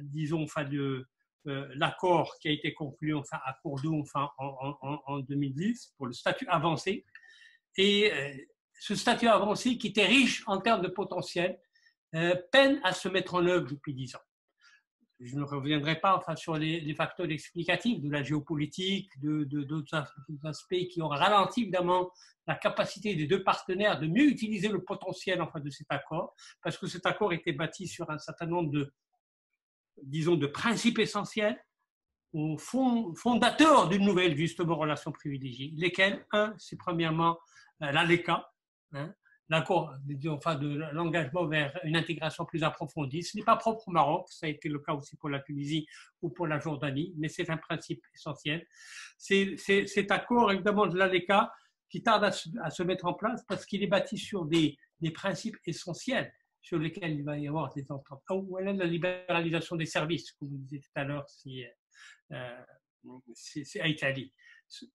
disons, enfin, l'accord qui a été conclu enfin, à Cordoue enfin, en 2010 pour le statut avancé. Et ce statut avancé, qui était riche en termes de potentiel, peine à se mettre en œuvre depuis 10 ans. Je ne reviendrai pas enfin, sur les facteurs explicatifs de la géopolitique, d'autres aspects qui ont ralenti évidemment la capacité des deux partenaires de mieux utiliser le potentiel enfin, de cet accord, parce que cet accord était bâti sur un certain nombre de principes essentiels, fondateurs d'une nouvelle justement relation privilégiée, lesquels, c'est premièrement l'ALECA, l'accord, enfin de l'engagement vers une intégration plus approfondie. Ce n'est pas propre au Maroc, ça a été le cas aussi pour la Tunisie ou pour la Jordanie, mais c'est un principe essentiel. C'est cet accord évidemment de l'ALECA qui tarde à se mettre en place parce qu'il est bâti sur des principes essentiels sur lesquels il va y avoir des ententes. Voilà la libéralisation des services, comme vous disiez tout à l'heure, c'est à Italie.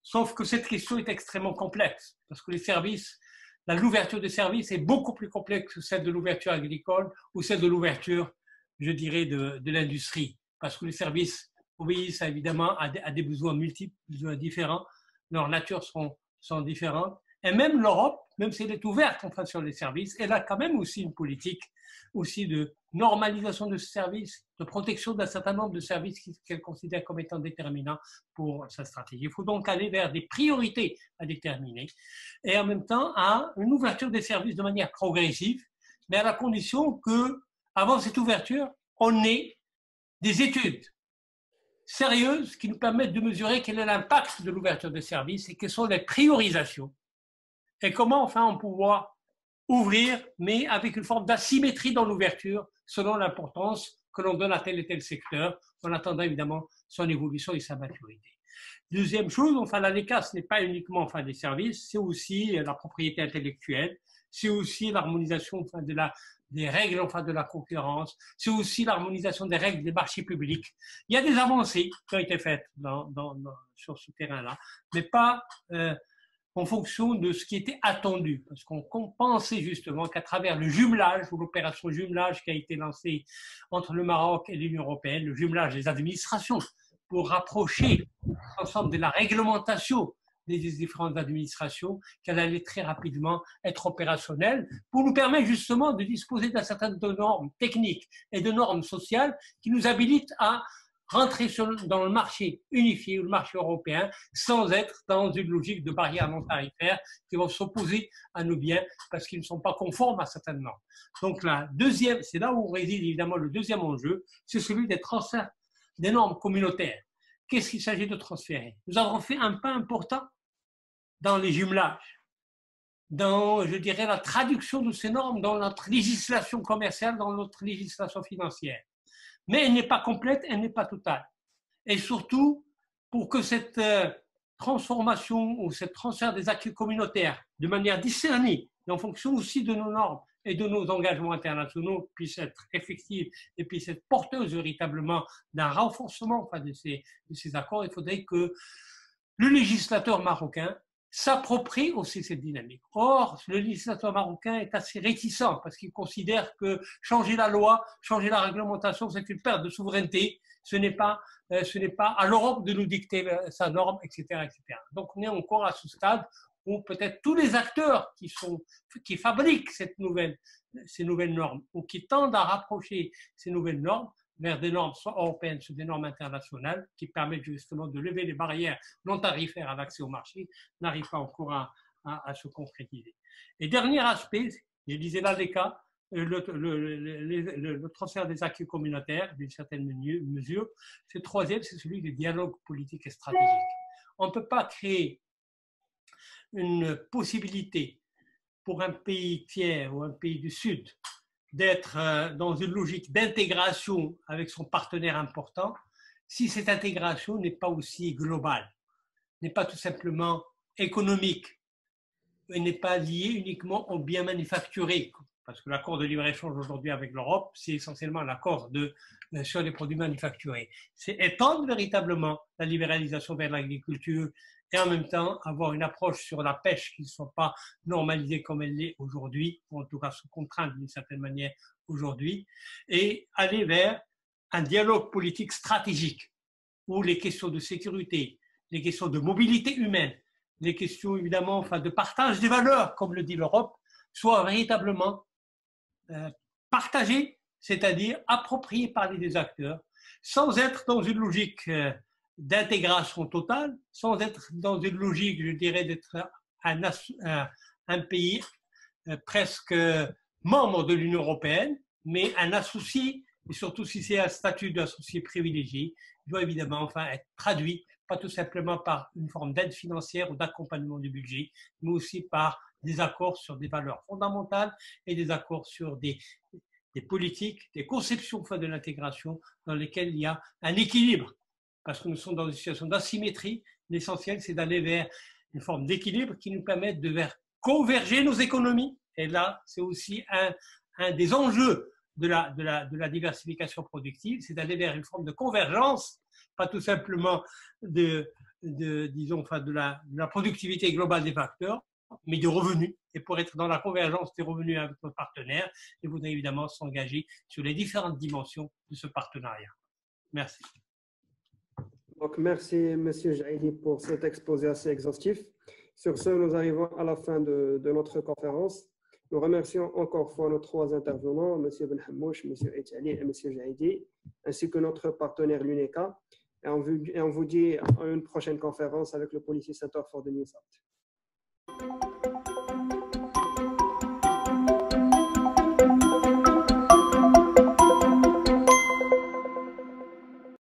Sauf que cette question est extrêmement complexe parce que les services, l'ouverture des services est beaucoup plus complexe que celle de l'ouverture agricole ou celle de l'ouverture, je dirais, de l'industrie. Parce que les services obéissent évidemment à des besoins multiples, besoins différents, leurs natures sont différentes. Et même l'Europe même si elle est ouverte enfin, sur les services, elle a quand même aussi une politique aussi de normalisation de ce service, de protection d'un certain nombre de services qu'elle considère comme étant déterminants pour sa stratégie. Il faut donc aller vers des priorités à déterminer et en même temps à une ouverture des services de manière progressive, mais à la condition que, avant cette ouverture, on ait des études sérieuses qui nous permettent de mesurer quel est l'impact de l'ouverture des services et quelles sont les priorisations et comment enfin on pourra ouvrir, mais avec une forme d'asymétrie dans l'ouverture selon l'importance que l'on donne à tel et tel secteur, en attendant évidemment son évolution et sa maturité. Deuxième chose, enfin, l'ANECA, ce n'est pas uniquement enfin, des services, c'est aussi la propriété intellectuelle, c'est aussi l'harmonisation enfin, des règles enfin, de la concurrence, c'est aussi l'harmonisation des règles des marchés publics. Il y a des avancées qui ont été faites sur ce terrain-là, mais pas en fonction de ce qui était attendu, parce qu'on pensait justement qu'à travers le jumelage, ou l'opération jumelage qui a été lancée entre le Maroc et l'Union européenne, le jumelage des administrations, pour rapprocher l'ensemble de la réglementation des différentes administrations, qu'elle allait très rapidement être opérationnelle pour nous permettre justement de disposer d'un certain nombre de normes techniques et de normes sociales qui nous habilitent à rentrer dans le marché unifié, le marché européen, sans être dans une logique de barrières non tarifaires qui vont s'opposer à nos biens parce qu'ils ne sont pas conformes à certaines normes. Donc la deuxième, c'est là où réside évidemment le deuxième enjeu, c'est celui des transferts des normes communautaires. Qu'est-ce qu'il s'agit de transférer? Nous avons fait un pas important dans les jumelages, dans, je dirais, la traduction de ces normes dans notre législation commerciale, dans notre législation financière. Mais elle n'est pas complète, elle n'est pas totale. Et surtout, pour que cette transformation ou ce transfert des acquis communautaires, de manière discernée, et en fonction aussi de nos normes et de nos engagements internationaux, puisse être effective et puisse être porteuse véritablement d'un renforcement enfin, de ces accords, il faudrait que le législateur marocain s'approprie aussi cette dynamique. Or, le législateur marocain est assez réticent parce qu'il considère que changer la loi, changer la réglementation, c'est une perte de souveraineté. Ce n'est pas à l'Europe de nous dicter sa norme, etc., etc. Donc, on est encore à ce stade où peut-être tous les acteurs qui fabriquent ces nouvelles normes ou qui tendent à rapprocher ces nouvelles normes vers des normes soit européennes, soit des normes internationales qui permettent justement de lever les barrières non tarifaires à l'accès au marché, n'arrivent pas encore à se concrétiser. Et dernier aspect, je disais là les cas, le transfert des acquis communautaires, d'une certaine mesure. Ce troisième, c'est celui du dialogue politique et stratégique. On ne peut pas créer une possibilité pour un pays tiers ou un pays du Sud d'être dans une logique d'intégration avec son partenaire important si cette intégration n'est pas aussi globale, n'est pas tout simplement économique, et n'est pas liée uniquement aux biens manufacturés. Parce que l'accord de libre-échange aujourd'hui avec l'Europe, c'est essentiellement l'accord sur les produits manufacturés. C'est étendre véritablement la libéralisation vers l'agriculture et en même temps avoir une approche sur la pêche qui ne soit pas normalisée comme elle l'est aujourd'hui, ou en tout cas sous contrainte d'une certaine manière aujourd'hui, et aller vers un dialogue politique stratégique où les questions de sécurité, les questions de mobilité humaine, les questions évidemment enfin, de partage des valeurs, comme le dit l'Europe, soient véritablement partagées, c'est-à-dire appropriées par les deux acteurs, sans être dans une logique d'intégration totale, sans être dans une logique, je dirais, d'être un pays presque membre de l'Union européenne, mais un associé, et surtout si c'est un statut d'associé privilégié, il doit évidemment enfin être traduit, pas tout simplement par une forme d'aide financière ou d'accompagnement du budget, mais aussi par des accords sur des valeurs fondamentales et des accords sur des politiques, des conceptions de l'intégration dans lesquelles il y a un équilibre. Parce que nous sommes dans une situation d'asymétrie, l'essentiel c'est d'aller vers une forme d'équilibre qui nous permette de faire converger nos économies. Et là, c'est aussi un des enjeux de la diversification productive, c'est d'aller vers une forme de convergence, pas tout simplement disons, enfin de la productivité globale des facteurs, mais de revenus. Et pour être dans la convergence des revenus avec nos partenaires, il faudrait évidemment s'engager sur les différentes dimensions de ce partenariat. Merci. Donc, merci, M. Jaïdi, pour cet exposé assez exhaustif. Sur ce, nous arrivons à la fin de notre conférence. Nous remercions encore une fois nos trois intervenants, M. Ben Hammouch, M. Etali et M. Jaidi, ainsi que notre partenaire l'UNECA. Et on vous dit à une prochaine conférence avec le Policy Center for the New South.